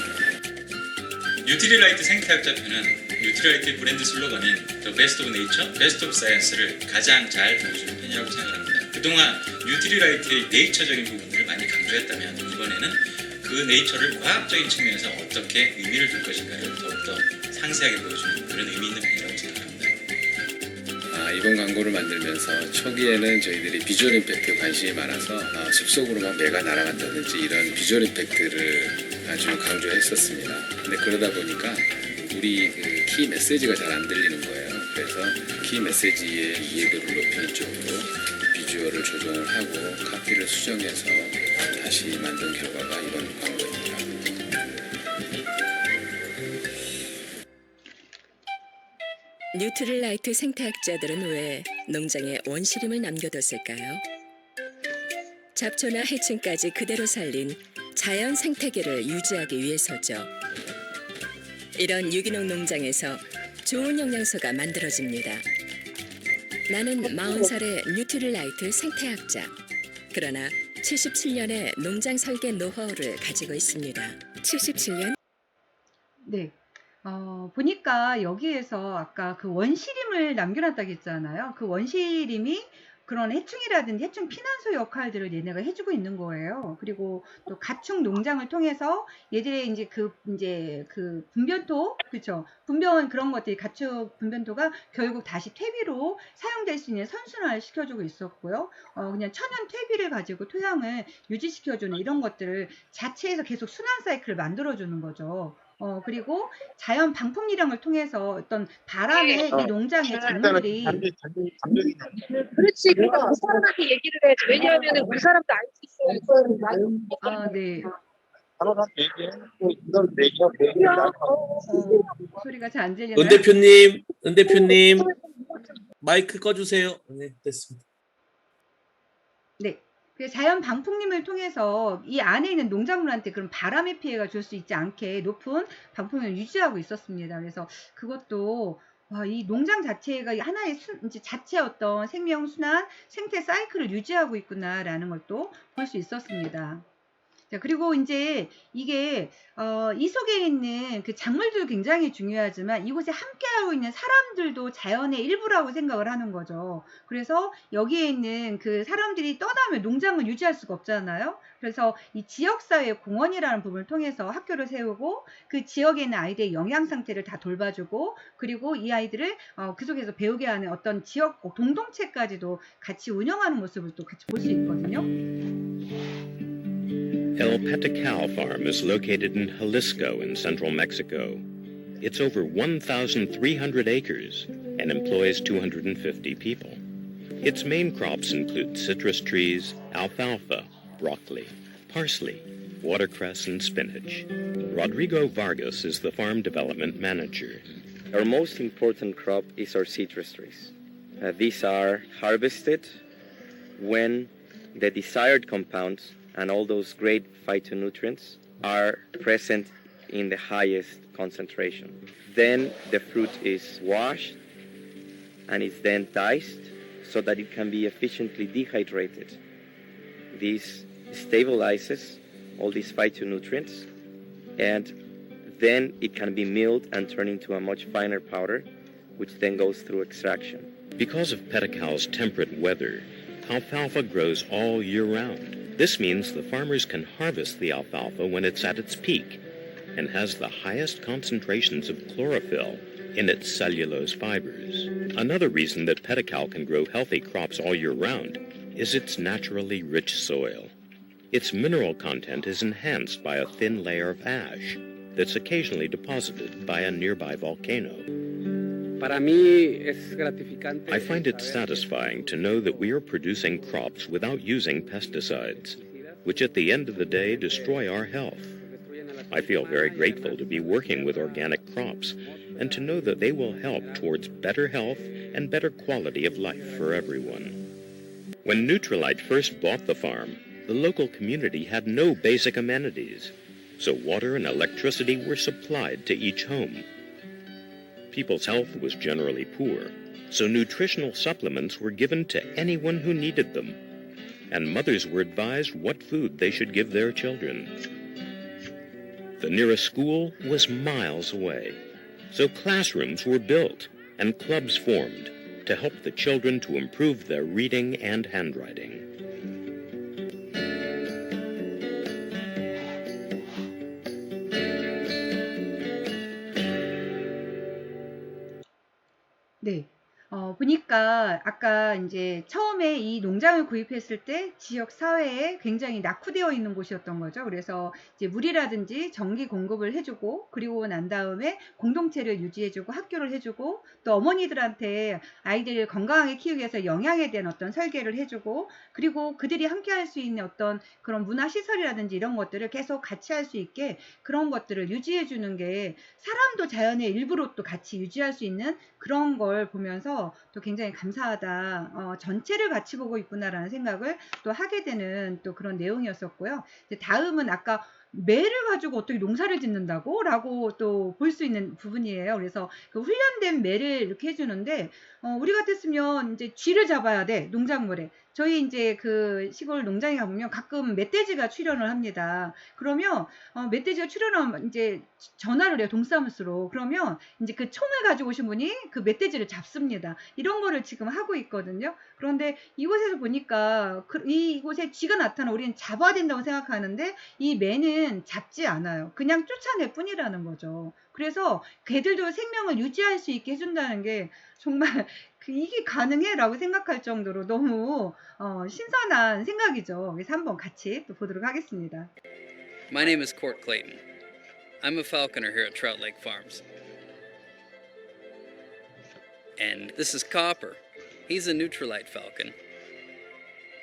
뉴트리라이트 생태학자편은 뉴트리라이트의 브랜드 슬로건인 The Best of Nature, Best of Science를 가장 잘 보여주는 편이라고 생각합니다. 그동안 뉴트리라이트의 네이처적인 부분을 많이 강조했다면 이번에는 그 네이처를 과학적인 측면에서 어떻게 의미를 둘 것인가를 더욱더 상세하게 보여주는 그런 의미 있는 편이라고 생각합니다. 이번 광고를 만들면서 초기에는 저희들이 비주얼 임팩트에 관심이 많아서 숲속으로 막 매가 날아간다든지 이런 비주얼 임팩트를 아주 강조했었습니다. 근데 그러다 보니까 우리 그 키 메시지가 잘 안 들리는 거예요. 그래서 키 메시지의 이해도를 높이는 쪽으로 비주얼을 조정을 하고 카피를 수정해서 다시 만든 결과가 이번 광고입니다. 뉴트릴라이트 생태학자들은 왜 농장에 원시림을 남겨뒀을까요? 잡초나 해충까지 그대로 살린 자연 생태계를 유지하기 위해서죠. 이런 유기농 농장에서 좋은 영양소가 만들어집니다. 나는 40살의 뉴트릴라이트 생태학자. 그러나 77년의 농장 설계 노하우를 가지고 있습니다. 77년? 네. 보니까 여기에서 아까 그 원시림을 남겨놨다고 했잖아요. 그 원시림이 그런 해충이라든지 해충 피난소 역할들을 얘네가 해주고 있는 거예요. 그리고 또 가축 농장을 통해서 얘들의 이제 그 분변토, 그쵸? 분변 그런 것들이 가축 분변토가 결국 다시 퇴비로 사용될 수 있는 선순환을 시켜주고 있었고요. 그냥 천연 퇴비를 가지고 토양을 유지시켜주는 이런 것들을 자체에서 계속 순환 사이클을 만들어주는 거죠. 그리고 자연 방풍리령을 통해서 어떤 바람에 이 농장의 작물들이 그렇지. 그러니까 그 사람한테 얘기를 해야지. 왜냐하면 우리 사람도 알 수 있어. 아, 네. 소리가 잘 안 들리나요? 은 대표님, 마이크 꺼주세요. 네, 됐습니다. 네. 그 자연 방풍림을 통해서 이 안에 있는 농작물한테 그런 바람의 피해가 줄 수 있지 않게 높은 방풍림을 유지하고 있었습니다. 그래서 그것도 와, 이 농장 자체가 하나의 이제 자체 어떤 생명 순환, 생태 사이클을 유지하고 있구나라는 것도 볼 수 있었습니다. 자, 그리고 이제 이게 이 속에 있는 그 작물도 굉장히 중요하지만 이곳에 함께하고 있는 사람들도 자연의 일부라고 생각을 하는 거죠. 그래서 여기에 있는 그 사람들이 떠나면 농장을 유지할 수가 없잖아요. 그래서 이 지역사회 공원이라는 부분을 통해서 학교를 세우고 그 지역에 있는 아이들의 영양 상태를 다 돌봐주고 그리고 이 아이들을 그 속에서 배우게 하는 어떤 지역 공동체까지도 같이 운영하는 모습을 또 같이 볼 수 있거든요. El Petecal Farm is located in Jalisco in central Mexico. It's over 1,300 acres and employs 250 people. Its main crops include citrus trees, alfalfa, broccoli, parsley, watercress, and spinach. Rodrigo Vargas is the farm development manager. Our most important crop is our citrus trees. These are harvested when the desired compounds and all those great phytonutrients are present in the highest concentration. Then the fruit is washed and it's then diced so that it can be efficiently dehydrated. This stabilizes all these phytonutrients and then it can be milled and turned into a much finer powder, which then goes through extraction. Because of Petecal's temperate weather, alfalfa grows all year round. This means the farmers can harvest the alfalfa when it's at its peak and has the highest concentrations of chlorophyll in its cellulose fibers. Another reason that Petecal can grow healthy crops all year round is its naturally rich soil. Its mineral content is enhanced by a thin layer of ash that's occasionally deposited by a nearby volcano. I find it satisfying to know that we are producing crops without using pesticides, which at the end of the day destroy our health. I feel very grateful to be working with organic crops and to know that they will help towards better health and better quality of life for everyone. When Nutrilite first bought the farm, the local community had no basic amenities, so water and electricity were supplied to each home. People's health was generally poor, so nutritional supplements were given to anyone who needed them, and mothers were advised what food they should give their children. The nearest school was miles away, so classrooms were built and clubs formed to help the children to improve their reading and handwriting. 네. 보니까 아까 이제 처음에 이 농장을 구입했을 때 지역 사회에 굉장히 낙후되어 있는 곳이었던 거죠. 그래서 이제 물이라든지 전기 공급을 해주고 그리고 난 다음에 공동체를 유지해주고 학교를 해주고 또 어머니들한테 아이들을 건강하게 키우기 위해서 영양에 대한 어떤 설계를 해주고 그리고 그들이 함께 할 수 있는 어떤 그런 문화시설이라든지 이런 것들을 계속 같이 할 수 있게 그런 것들을 유지해주는 게 사람도 자연의 일부로 또 같이 유지할 수 있는 그런 걸 보면서 또 굉장히 감사하다. 전체를 같이 보고 있구나라는 생각을 또 하게 되는 또 그런 내용이었었고요. 이제 다음은 아까 매를 가지고 어떻게 농사를 짓는다고? 라고 또 볼 수 있는 부분이에요. 그래서 그 훈련된 매를 이렇게 해주는데, 우리 같았으면 이제 쥐를 잡아야 돼, 농작물에. 저희 이제 그 시골 농장에 가보면 가끔 멧돼지가 출현을 합니다. 그러면, 멧돼지가 출현하면 이제 전화를 해요, 동사무소로. 그러면 이제 그 총을 가지고 오신 분이 그 멧돼지를 잡습니다. 이런 거를 지금 하고 있거든요. 그런데 이곳에서 보니까 이곳에 쥐가 나타나면 우리는 잡아야 된다고 생각하는데 이 매는 잡지 않아요. 그냥 쫓아낼 뿐이라는 거죠. 그래서 걔들도 생명을 유지할 수 있게 해준다는 게 정말 이게 가능해? 라고 생각할 정도로 너무 신선한 생각이죠. 그래서 한번 같이 또 보도록 하겠습니다. My name is Court Clayton. I'm a falconer here at Trout Lake Farms. And this is Copper. He's a Nutrilite falcon.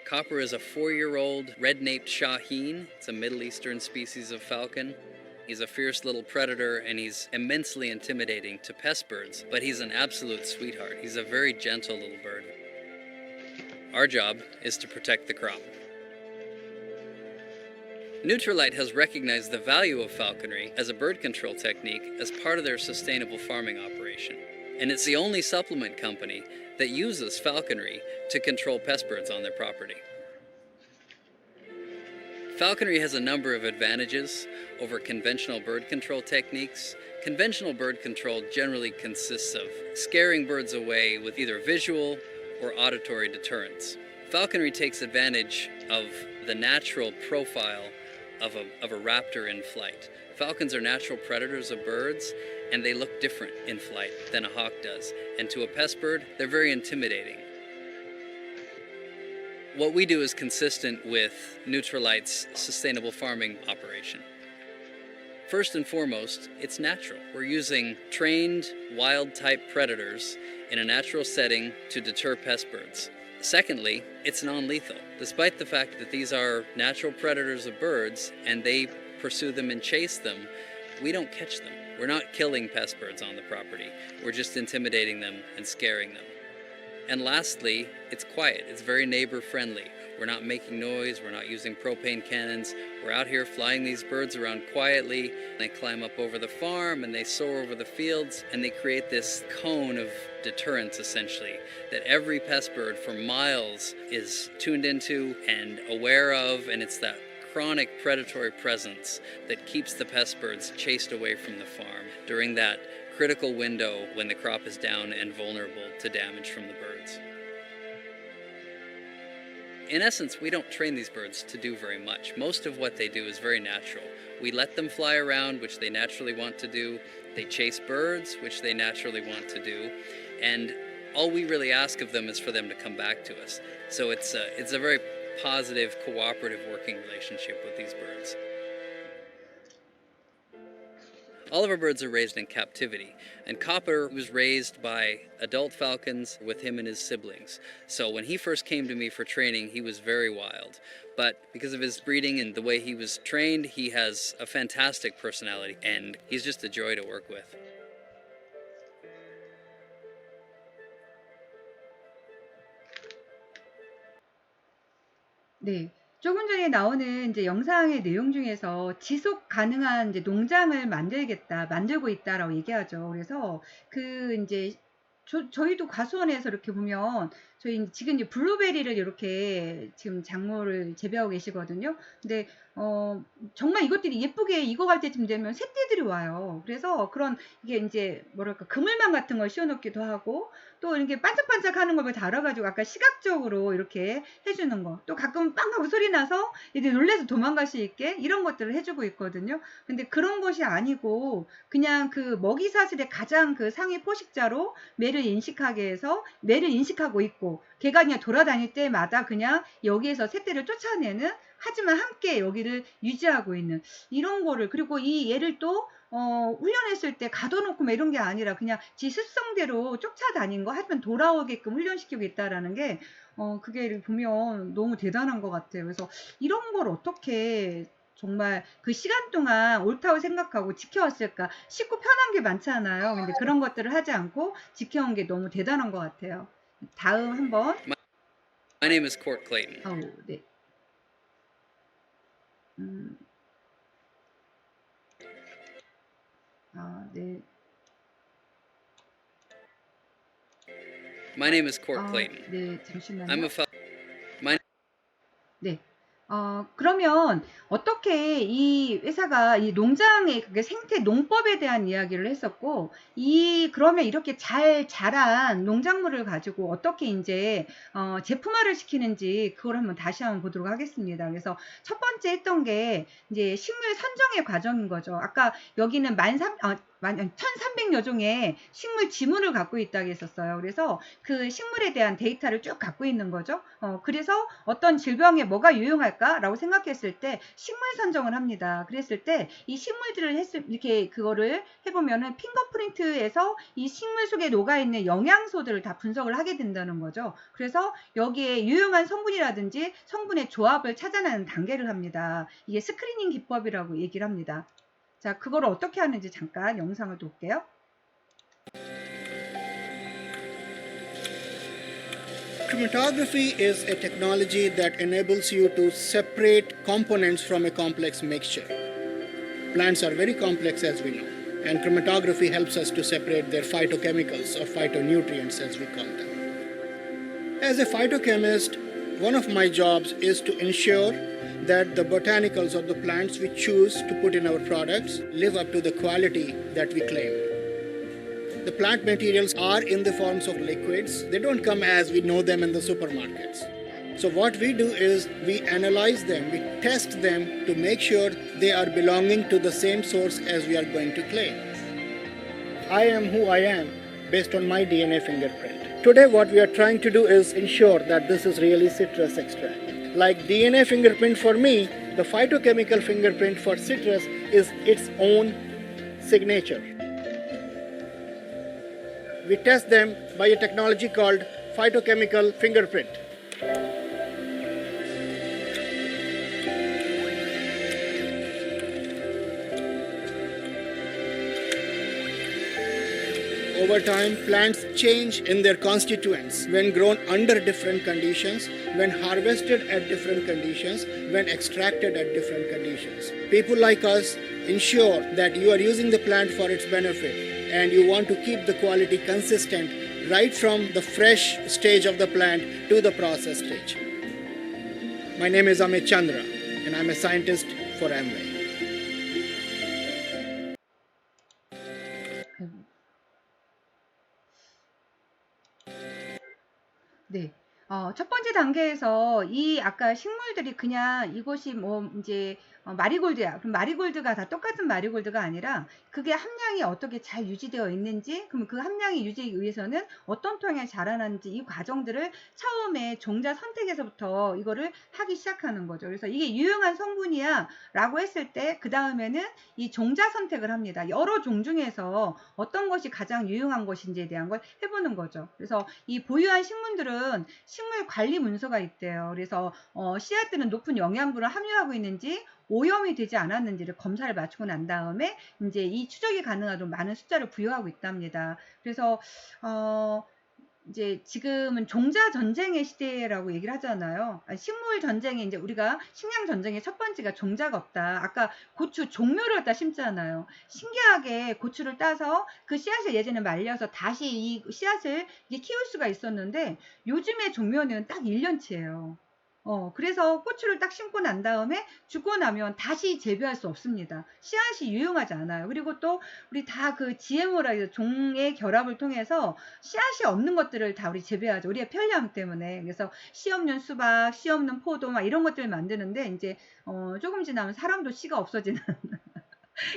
Copper is a 4-year-old red-naped Shaheen. It's a Middle Eastern species of falcon. He's a fierce little predator and he's immensely intimidating to pest birds, but he's an absolute sweetheart. He's a very gentle little bird. Our job is to protect the crop. Nutrilite has recognized the value of falconry as a bird control technique as part of their sustainable farming operation. And it's the only supplement company that uses falconry to control pest birds on their property. Falconry has a number of advantages over conventional bird control techniques. Conventional bird control generally consists of scaring birds away with either visual or auditory deterrence. Falconry takes advantage of the natural profile of a raptor in flight. Falcons are natural predators of birds, and they look different in flight than a hawk does. And to a pest bird, they're very intimidating. What we do is consistent with Nutrilite's sustainable farming operation. First and foremost, it's natural. We're using trained wild-type predators in a natural setting to deter pest birds. Secondly, it's non-lethal. Despite the fact that these are natural predators of birds and they pursue them and chase them, we don't catch them. We're not killing pest birds on the property. We're just intimidating them and scaring them. And lastly, it's quiet. It's very neighbor-friendly. We're not making noise. We're not using propane cannons. We're out here flying these birds around quietly. They climb up over the farm and they soar over the fields and they create this cone of deterrence, essentially, that every pest bird for miles is tuned into and aware of, and it's that chronic predatory presence that keeps the pest birds chased away from the farm during that critical window when the crop is down and vulnerable to damage from the birds. In essence, we don't train these birds to do very much. Most of what they do is very natural. We let them fly around, which they naturally want to do. They chase birds, which they naturally want to do. And all we really ask of them is for them to come back to us. So it's a very positive, cooperative working relationship with these birds. All of our birds are raised in captivity, and Copper was raised by adult falcons with him and his siblings. So when he first came to me for training, he was very wild. But because of his breeding and the way he was trained, he has a fantastic personality, and he's just a joy to work with. 네. 조금 전에 나오는 이제 영상의 내용 중에서 지속 가능한 이제 농장을 만들고 있다라고 얘기하죠. 그래서 그 이제 저희도 과수원에서 이렇게 보면 저희 지금 이제 블루베리를 이렇게 지금 작물을 재배하고 계시거든요. 근데 정말 이것들이 예쁘게 익어갈 때쯤 되면 새떼들이 와요. 그래서 그런 이게 이제 뭐랄까 그물망 같은 걸 씌워놓기도 하고 또 이렇게 반짝반짝하는 걸 다 알아가지고 아까 시각적으로 이렇게 해주는 거, 또 가끔 빵 하고 소리 나서 애들이 놀래서 도망갈 수 있게 이런 것들을 해주고 있거든요. 근데 그런 것이 아니고 그냥 그 먹이 사슬의 가장 그 상위 포식자로 매를 인식하게 해서 매를 인식하고 있고 걔가 그냥 돌아다닐 때마다 그냥 여기에서 새떼를 쫓아내는, 하지만 함께 여기를 유지하고 있는 이런 거를, 그리고 이 얘를 또 훈련했을 때 가둬놓고 뭐 이런 게 아니라 그냥 지 습성대로 쫓아다닌 거 하지만 돌아오게끔 훈련시키고 있다라는 게 그게 보면 너무 대단한 것 같아요. 그래서 이런 걸 어떻게 정말 그 시간 동안 옳다고 생각하고 지켜왔을까? 쉽고 편한 게 많잖아요. 근데 그런 것들을 하지 않고 지켜온 게 너무 대단한 것 같아요. 다음 한번. My name is Court Clayton. 아우, 네. 네. My name is Court Clayton. 네, 잠시만요. I'm a 네. 그러면 어떻게 이 회사가 이 농장의 그게 생태 농법에 대한 이야기를 했었고, 그러면 이렇게 잘 자란 농작물을 가지고 어떻게 이제 제품화를 시키는지 그걸 한번 다시 한번 보도록 하겠습니다. 그래서 첫 번째 했던 게 이제 식물 선정의 과정인 거죠. 아까 여기는 1300여 종의 식물 지문을 갖고 있다고 했었어요. 그래서 그 식물에 대한 데이터를 쭉 갖고 있는 거죠. 그래서 어떤 질병에 뭐가 유용할까라고 생각했을 때 식물 선정을 합니다. 그랬을 때 이 식물들을 이렇게 그거를 해보면은 핑거프린트에서 이 식물 속에 녹아있는 영양소들을 다 분석을 하게 된다는 거죠. 그래서 여기에 유용한 성분이라든지 성분의 조합을 찾아내는 단계를 합니다. 이게 스크리닝 기법이라고 얘기를 합니다. 자, 그걸 어떻게 하는지 잠깐 영상을 볼게요. Chromatography is a technology that enables you to separate components from a complex mixture. Plants are very complex, as we know, and chromatography helps us to separate their phytochemicals or phytonutrients, as we call them. As a phytochemist, one of my jobs is to ensure that the botanicals of the plants we choose to put in our products live up to the quality that we claim. The plant materials are in the forms of liquids. They don't come as we know them in the supermarkets. So what we do is we analyze them, we test them to make sure they are belonging to the same source as we are going to claim. I am who I am based on my DNA fingerprint. Today what we are trying to do is ensure that this is really citrus extract. Like DNA fingerprint for me, the phytochemical fingerprint for citrus is its own signature. We test them by a technology called phytochemical fingerprint. Over time, plants change in their constituents when grown under different conditions, when harvested at different conditions, when extracted at different conditions. People like us ensure that you are using the plant for its benefit and you want to keep the quality consistent right from the fresh stage of the plant to the process stage. My name is Amit Chandra and I'm a scientist for Amway. 네. 첫 번째 단계에서 이 아까 식물들이 그냥 이것이 뭐 이제 마리골드야. 그럼 마리골드가 다 똑같은 마리골드가 아니라 그게 함량이 어떻게 잘 유지되어 있는지, 그럼 그 함량이 유지하기 위해서는 어떤 토양에 자라는지 이 과정들을 처음에 종자 선택에서부터 이거를 하기 시작하는 거죠. 그래서 이게 유용한 성분이야 라고 했을 때 그 다음에는 이 종자 선택을 합니다. 여러 종 중에서 어떤 것이 가장 유용한 것인지에 대한 걸 해보는 거죠. 그래서 이 보유한 식물들은 식물 관리 문서가 있대요. 그래서 씨앗들은 높은 영양분을 함유하고 있는지 오염이 되지 않았는지를 검사를 마치고 난 다음에 이제 이 추적이 가능하도록 많은 숫자를 부여하고 있답니다. 그래서 이제 지금은 종자 전쟁의 시대라고 얘기를 하잖아요. 식물 전쟁에 이제 우리가 식량 전쟁의 첫 번째가 종자가 없다. 아까 고추 종묘를 갖다 심잖아요. 신기하게 고추를 따서 그 씨앗을 예전에 말려서 다시 이 씨앗을 키울 수가 있었는데 요즘의 종묘는 딱 1년치예요. 그래서 고추를 딱 심고 난 다음에 죽고 나면 다시 재배할 수 없습니다. 씨앗이 유용하지 않아요. 그리고 또 우리 다 그 GMO라 해서 종의 결합을 통해서 씨앗이 없는 것들을 다 우리 재배하죠. 우리의 편리함 때문에. 그래서 씨 없는 수박, 씨 없는 포도 막 이런 것들을 만드는데 이제 조금 지나면 사람도 씨가 없어지는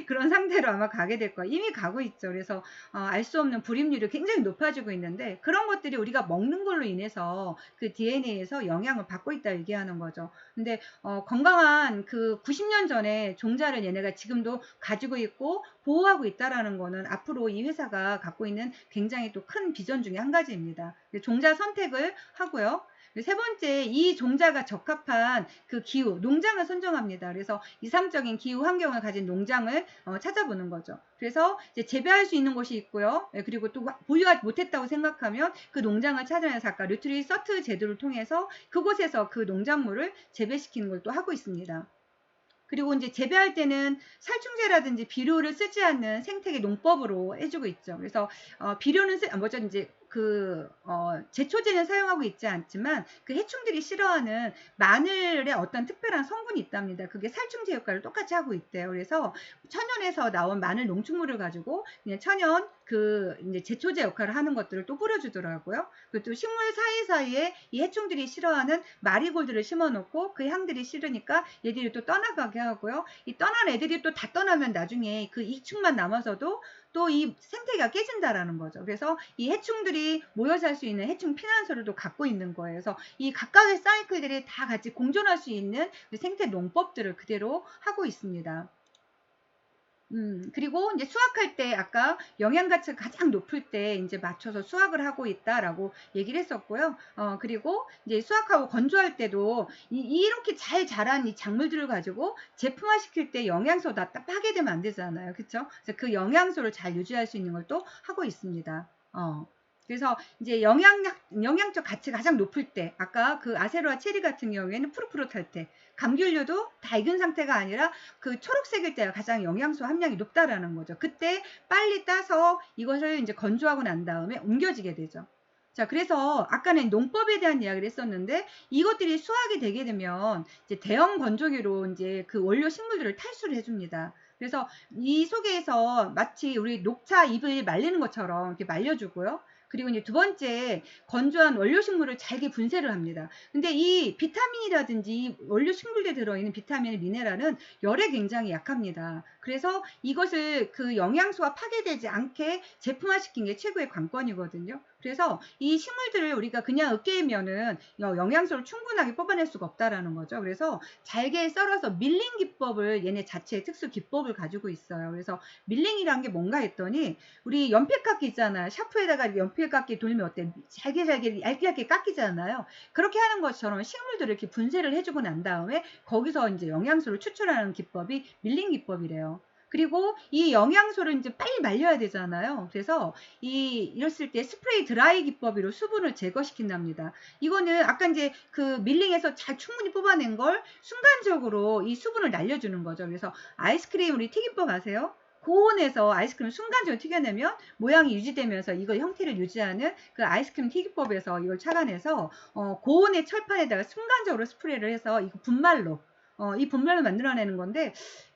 그런 상태로 아마 가게 될 거예요. 이미 가고 있죠. 그래서 알 수 없는 불임률이 굉장히 높아지고 있는데 그런 것들이 우리가 먹는 걸로 인해서 그 DNA에서 영향을 받고 있다 얘기하는 거죠. 근데 건강한 그 90년 전에 종자를 얘네가 지금도 가지고 있고 보호하고 있다라는 거는 앞으로 이 회사가 갖고 있는 굉장히 또 큰 비전 중에 한 가지입니다. 종자 선택을 하고요. 세 번째, 이 종자가 적합한 그 기후, 농장을 선정합니다. 그래서 이상적인 기후 환경을 가진 농장을 찾아보는 거죠. 그래서 이제 재배할 수 있는 곳이 있고요. 그리고 또 보유하지 못했다고 생각하면 그 농장을 찾아내서 아까 뉴트리 서트 제도를 통해서 그곳에서 그 농작물을 재배시키는 걸 또 하고 있습니다. 그리고 이제 재배할 때는 살충제라든지 비료를 쓰지 않는 생태계 농법으로 해주고 있죠. 그래서 비료는 이제 제초제는 사용하고 있지 않지만 그 해충들이 싫어하는 마늘의 어떤 특별한 성분이 있답니다. 그게 살충제 효과를 똑같이 하고 있대요. 그래서 천연에서 나온 마늘 농축물을 가지고 그냥 천연 이제 제초제 역할을 하는 것들을 또 뿌려주더라고요. 그리고 또 식물 사이사이에 이 해충들이 싫어하는 마리골드를 심어놓고 그 향들이 싫으니까 얘들이 또 떠나가게 하고요. 이 떠난 애들이 또 다 떠나면 나중에 그 이충만 남아서도 또 이 생태계가 깨진다라는 거죠. 그래서 이 해충들이 모여 살 수 있는 해충 피난소를 또 갖고 있는 거예요. 그래서 이 각각의 사이클들이 다 같이 공존할 수 있는 생태 농법들을 그대로 하고 있습니다. 그리고 이제 수확할 때 아까 영양 가치가 가장 높을 때 이제 맞춰서 수확을 하고 있다라고 얘기를 했었고요. 그리고 이제 수확하고 건조할 때도 이렇게 잘 자란 이 작물들을 가지고 제품화 시킬 때 영양소 다 파괴되면 안 되잖아요. 그렇죠? 그래서 그 영양소를 잘 유지할 수 있는 걸 또 하고 있습니다. 그래서 이제 영양적 가치가 가장 높을 때, 아까 그 아세로와 체리 같은 경우에는 푸릇푸릇할 때, 감귤류도 다 익은 상태가 아니라 그 초록색일 때가 가장 영양소 함량이 높다라는 거죠. 그때 빨리 따서 이것을 이제 건조하고 난 다음에 옮겨지게 되죠. 자, 그래서 아까는 농법에 대한 이야기를 했었는데 이것들이 수확이 되게 되면 이제 대형 건조기로 이제 그 원료 식물들을 탈수를 해줍니다. 그래서 이 속에서 마치 우리 녹차 잎을 말리는 것처럼 이렇게 말려주고요. 그리고 이제 두 번째, 건조한 원료 식물을 잘게 분쇄를 합니다. 근데 이 비타민이라든지 원료 식물에 들어있는 비타민, 미네랄은 열에 굉장히 약합니다. 그래서 이것을 그 영양소가 파괴되지 않게 제품화시킨 게 최고의 관건이거든요. 그래서 이 식물들을 우리가 그냥 으깨면은 영양소를 충분하게 뽑아낼 수가 없다라는 거죠. 그래서 잘게 썰어서 밀링 기법을 얘네 자체의 특수 기법을 가지고 있어요. 그래서 밀링이란 게 뭔가 했더니 우리 연필깎이 있잖아요. 샤프에다가 연필깎이 돌면 어때? 잘게 얇게 깎이잖아요. 그렇게 하는 것처럼 식물들을 이렇게 분쇄를 해주고 난 다음에 거기서 이제 영양소를 추출하는 기법이 밀링 기법이래요. 그리고 이 영양소를 이제 빨리 말려야 되잖아요. 그래서 이랬을 때 스프레이 드라이 기법으로 수분을 제거시킨답니다. 이거는 아까 이제 그 밀링에서 잘 충분히 뽑아낸 걸 순간적으로 이 수분을 날려주는 거죠. 그래서 아이스크림 우리 튀김법 아세요? 고온에서 아이스크림 순간적으로 튀겨내면 모양이 유지되면서 이거 형태를 유지하는 그 아이스크림 튀기법에서 이걸 착안해서 고온의 철판에다가 순간적으로 스프레이를 해서 이거 분말로 이 분말로 만들어내는 건데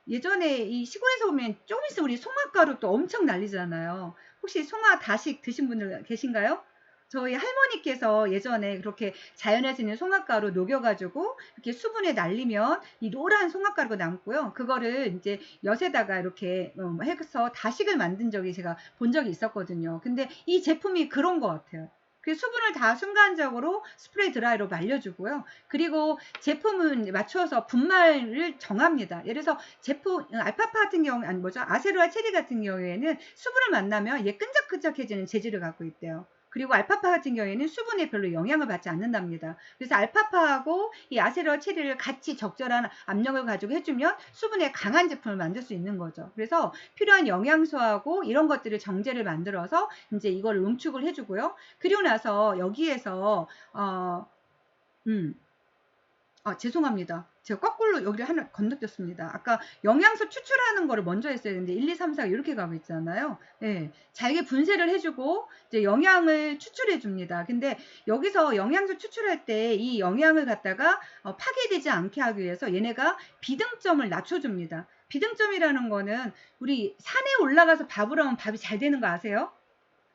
예전에 이 시골에서 보면 조금 있으면 우리 송화가루 또 엄청 날리잖아요. 혹시 송화 다식 드신 분들 계신가요? 저희 할머니께서 예전에 그렇게 자연에서 있는 송화가루 녹여가지고 이렇게 수분에 날리면 이 노란 송화가루가 남고요. 그거를 이제 엿에다가 이렇게 해서 다식을 만든 적이 제가 본 적이 있었거든요. 근데 이 제품이 그런 것 같아요. 그 수분을 다 순간적으로 스프레이 드라이로 말려주고요. 그리고 제품은 맞춰서 분말을 정합니다. 예를 들어서 제품 알파파 같은 경우 아세로와 체리 같은 경우에는 수분을 만나면 얘 끈적끈적해지는 재질을 갖고 있대요. 그리고 알파파 같은 경우에는 수분에 별로 영향을 받지 않는답니다. 그래서 알파파하고 이 아세로와 체리를 같이 적절한 압력을 가지고 해주면 수분에 강한 제품을 만들 수 있는 거죠. 그래서 필요한 영양소하고 이런 것들을 정제를 만들어서 이제 이걸 농축을 해주고요. 그리고 나서 여기에서 죄송합니다. 제가 거꾸로 여기를 하나 건너뛰었습니다. 아까 영양소 추출하는 거를 먼저 했어야 되는데 1, 2, 3, 4 이렇게 가고 있잖아요. 네, 잘게 분쇄를 해주고 이제 영양을 추출해 줍니다. 근데 여기서 영양소 추출할 때 이 영양을 갖다가 파괴되지 않게 하기 위해서 얘네가 비등점을 낮춰줍니다. 비등점이라는 거는 우리 산에 올라가서 밥을 하면 밥이 잘 되는 거 아세요?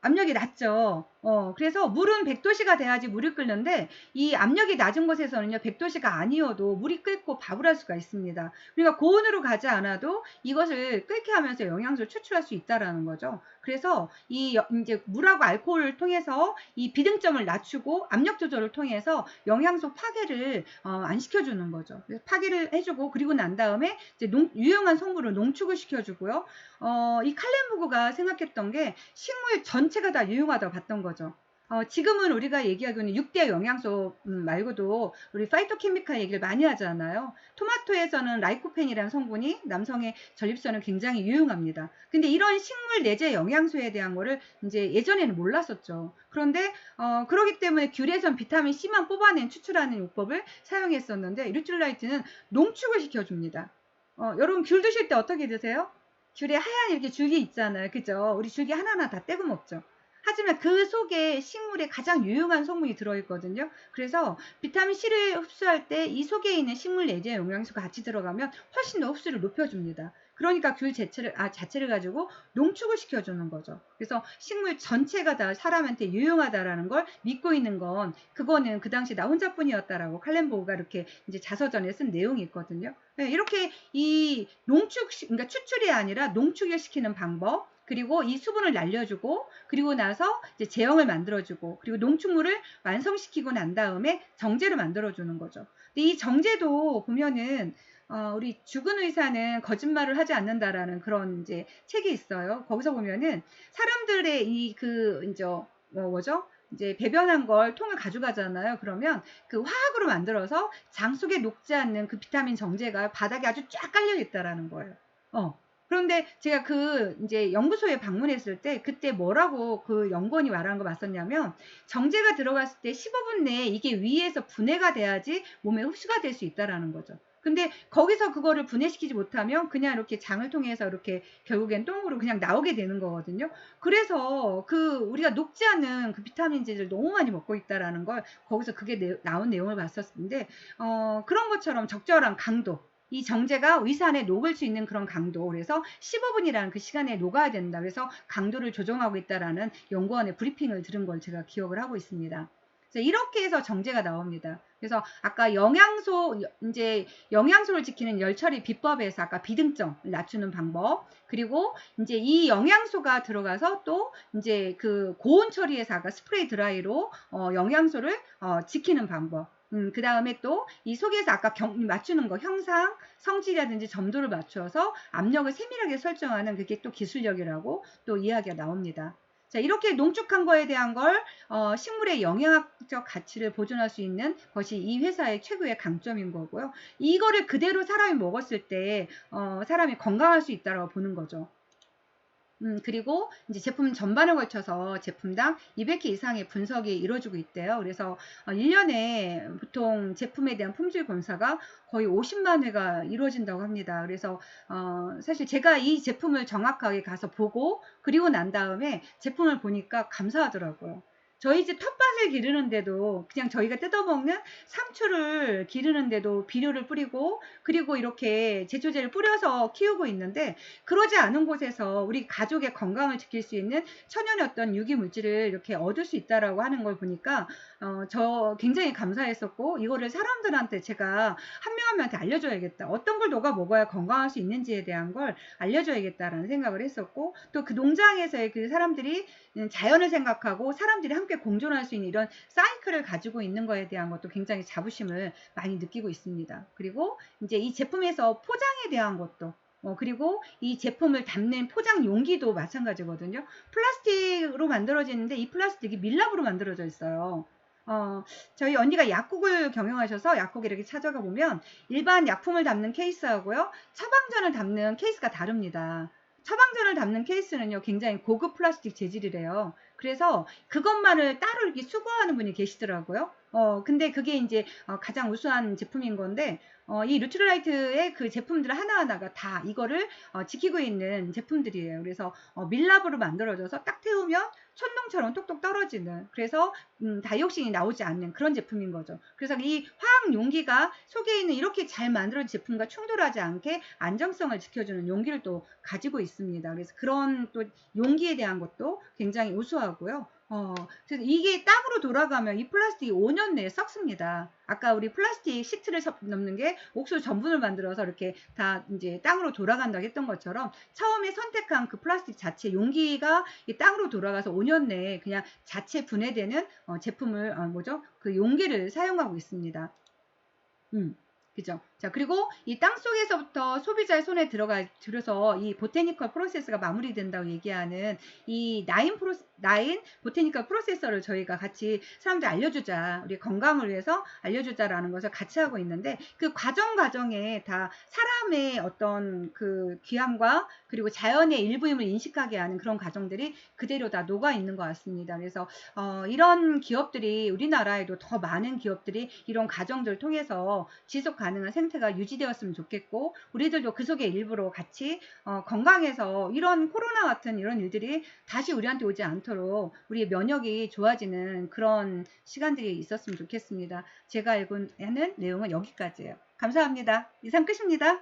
압력이 낮죠. 그래서 물은 100도씨가 돼야지 물이 끓는데 이 압력이 낮은 곳에서는요 100도씨가 아니어도 물이 끓고 밥을 할 수가 있습니다. 그러니까 고온으로 가지 않아도 이것을 끓게 하면서 영양소를 추출할 수 있다라는 거죠. 그래서 이제 물하고 알코올을 통해서 이 비등점을 낮추고 압력 조절을 통해서 영양소 파괴를 안 시켜주는 거죠. 그래서 파괴를 해주고 그리고 난 다음에 이제 유용한 성분을 농축을 시켜주고요. 이 칼렌보그가 생각했던 게 식물 전체가 다 유용하다고 봤던 거죠. 지금은 우리가 얘기하기는 6대 영양소 말고도 우리 파이토케미칼 얘기를 많이 하잖아요. 토마토에서는 라이코펜이라는 성분이 남성의 전립선은 굉장히 유용합니다. 근데 이런 식물 내재 영양소에 대한 거를 이제 예전에는 몰랐었죠. 그런데 그러기 때문에 귤에선 비타민 C만 뽑아낸 추출하는 요법을 사용했었는데 뉴트릴라이트는 농축을 시켜줍니다. 여러분 귤 드실 때 어떻게 드세요? 귤에 하얀 이렇게 줄기 있잖아요. 그죠? 우리 줄기 하나하나 다 떼고 먹죠. 하지만 그 속에 식물에 가장 유용한 성분이 들어있거든요. 그래서 비타민C를 흡수할 때 이 속에 있는 식물 내재 영양소가 같이 들어가면 훨씬 더 흡수를 높여줍니다. 그러니까 귤 자체를 가지고 농축을 시켜주는 거죠. 그래서 식물 전체가 다 사람한테 유용하다라는 걸 믿고 있는 건 그거는 그 당시 나 혼자뿐이었다라고 칼렌보그가 이렇게 이제 자서전에 쓴 내용이 있거든요. 네, 이렇게 이 그러니까 추출이 아니라 농축을 시키는 방법, 그리고 이 수분을 날려주고, 그리고 나서 이제 제형을 만들어주고, 그리고 농축물을 완성시키고 난 다음에 정제를 만들어주는 거죠. 근데 이 정제도 보면은 우리 죽은 의사는 거짓말을 하지 않는다라는 그런 이제 책이 있어요. 거기서 보면은 사람들의 뭐죠? 이제 배변한 걸 통을 가져가잖아요. 그러면 그 화학으로 만들어서 장 속에 녹지 않는 그 비타민 정제가 바닥에 아주 쫙 깔려 있다라는 거예요. 그런데 제가 이제 연구소에 방문했을 때 그때 뭐라고 그 연구원이 말하는 거 봤었냐면, 정제가 들어갔을 때 15분 내에 이게 위에서 분해가 돼야지 몸에 흡수가 될 수 있다라는 거죠. 근데 거기서 그거를 분해시키지 못하면 그냥 이렇게 장을 통해서 이렇게 결국엔 똥으로 그냥 나오게 되는 거거든요. 그래서 우리가 녹지 않은 그 비타민제를 너무 많이 먹고 있다라는 걸 거기서 그게 나온 내용을 봤었는데, 그런 것처럼 적절한 강도, 이 정제가 의사 안에 녹을 수 있는 그런 강도, 그래서 15분이라는 그 시간에 녹아야 된다. 그래서 강도를 조정하고 있다라는 연구원의 브리핑을 들은 걸 제가 기억을 하고 있습니다. 그래서 이렇게 해서 정제가 나옵니다. 그래서 아까 영양소를 지키는 열처리 비법에서 아까 비등점을 낮추는 방법, 그리고 이제 이 영양소가 들어가서 또 이제 그 고온 처리에서 아까 스프레이 드라이로 영양소를 지키는 방법. 그 다음에 또 이 속에서 아까 맞추는 거, 형상, 성질이라든지 점도를 맞춰서 압력을 세밀하게 설정하는 그게 또 기술력이라고 또 이야기가 나옵니다. 자, 이렇게 농축한 거에 대한 걸 식물의 영양학적 가치를 보존할 수 있는 것이 이 회사의 최고의 강점인 거고요. 이거를 그대로 사람이 먹었을 때 사람이 건강할 수 있다고 보는 거죠. 그리고 이제 제품 전반을 걸쳐서 제품당 200회 이상의 분석이 이루어지고 있대요. 그래서 1년에 보통 제품에 대한 품질 검사가 거의 50만 회가 이루어진다고 합니다. 그래서 사실 제가 이 제품을 정확하게 가서 보고 그리고 난 다음에 제품을 보니까 감사하더라고요. 저희 집 텃밭을 기르는데도 그냥 저희가 뜯어먹는 상추를 기르는데도 비료를 뿌리고, 그리고 이렇게 제초제를 뿌려서 키우고 있는데, 그러지 않은 곳에서 우리 가족의 건강을 지킬 수 있는 천연의 어떤 유기 물질을 이렇게 얻을 수 있다라고 하는 걸 보니까 저 굉장히 감사했었고, 이거를 사람들한테 제가 한 명 한 명한테 알려줘야겠다. 어떤 걸 너가 먹어야 건강할 수 있는지에 대한 걸 알려줘야겠다라는 생각을 했었고, 또 그 농장에서의 그 사람들이 자연을 생각하고 사람들이 함께 공존할 수 있는 이런 사이클을 가지고 있는 거에 대한 것도 굉장히 자부심을 많이 느끼고 있습니다. 그리고 이제 이 제품에서 포장에 대한 것도, 그리고 이 제품을 담는 포장 용기도 마찬가지거든요. 플라스틱으로 만들어지는데 이 플라스틱이 밀랍으로 만들어져 있어요. 저희 언니가 약국을 경영하셔서 약국에 이렇게 찾아가 보면 일반 약품을 담는 케이스하고요, 처방전을 담는 케이스가 다릅니다. 처방전을 담는 케이스는요, 굉장히 고급 플라스틱 재질이래요. 그래서 그것만을 따로 이렇게 수거하는 분이 계시더라고요. 근데 그게 이제 가장 우수한 제품인 건데, 이 뉴트리라이트의 그 제품들 하나하나가 다 이거를 지키고 있는 제품들이에요. 그래서 밀랍으로 만들어져서 딱 태우면 천둥처럼 톡톡 떨어지는, 그래서 다이옥신이 나오지 않는 그런 제품인 거죠. 그래서 이 화학 용기가 속에 있는 이렇게 잘 만들어진 제품과 충돌하지 않게 안정성을 지켜주는 용기를 또 가지고 있습니다. 그래서 그런 또 용기에 대한 것도 굉장히 우수하고요. 그래서 이게 땅으로 돌아가면 이 플라스틱이 5년 내에 썩습니다. 아까 우리 플라스틱 시트를 넘는 게 옥수수 전분을 만들어서 이렇게 다 이제 땅으로 돌아간다고 했던 것처럼, 처음에 선택한 그 플라스틱 자체 용기가 이 땅으로 돌아가서 5년 내에 그냥 자체 분해되는 제품을 그 용기를 사용하고 있습니다. 그죠? 자, 그리고 이 땅 속에서부터 소비자의 손에 들어서 이 보테니컬 프로세스가 마무리된다고 얘기하는 이 9 보테니컬 프로세서를 저희가 같이 사람들 알려주자, 우리 건강을 위해서 알려주자라는 것을 같이 하고 있는데, 그 과정에 다 사람의 어떤 그 귀함과 그리고 자연의 일부임을 인식하게 하는 그런 과정들이 그대로 다 녹아 있는 것 같습니다. 그래서 이런 기업들이, 우리나라에도 더 많은 기업들이 이런 과정들을 통해서 지속 가능한 생태가 유지되었으면 좋겠고, 우리들도 그 속의 일부로 같이 건강해서 이런 코로나 같은 이런 일들이 다시 우리한테 오지 않도록 우리의 면역이 좋아지는 그런 시간들이 있었으면 좋겠습니다. 제가 알고 있는 내용은 여기까지예요. 감사합니다. 이상 끝입니다.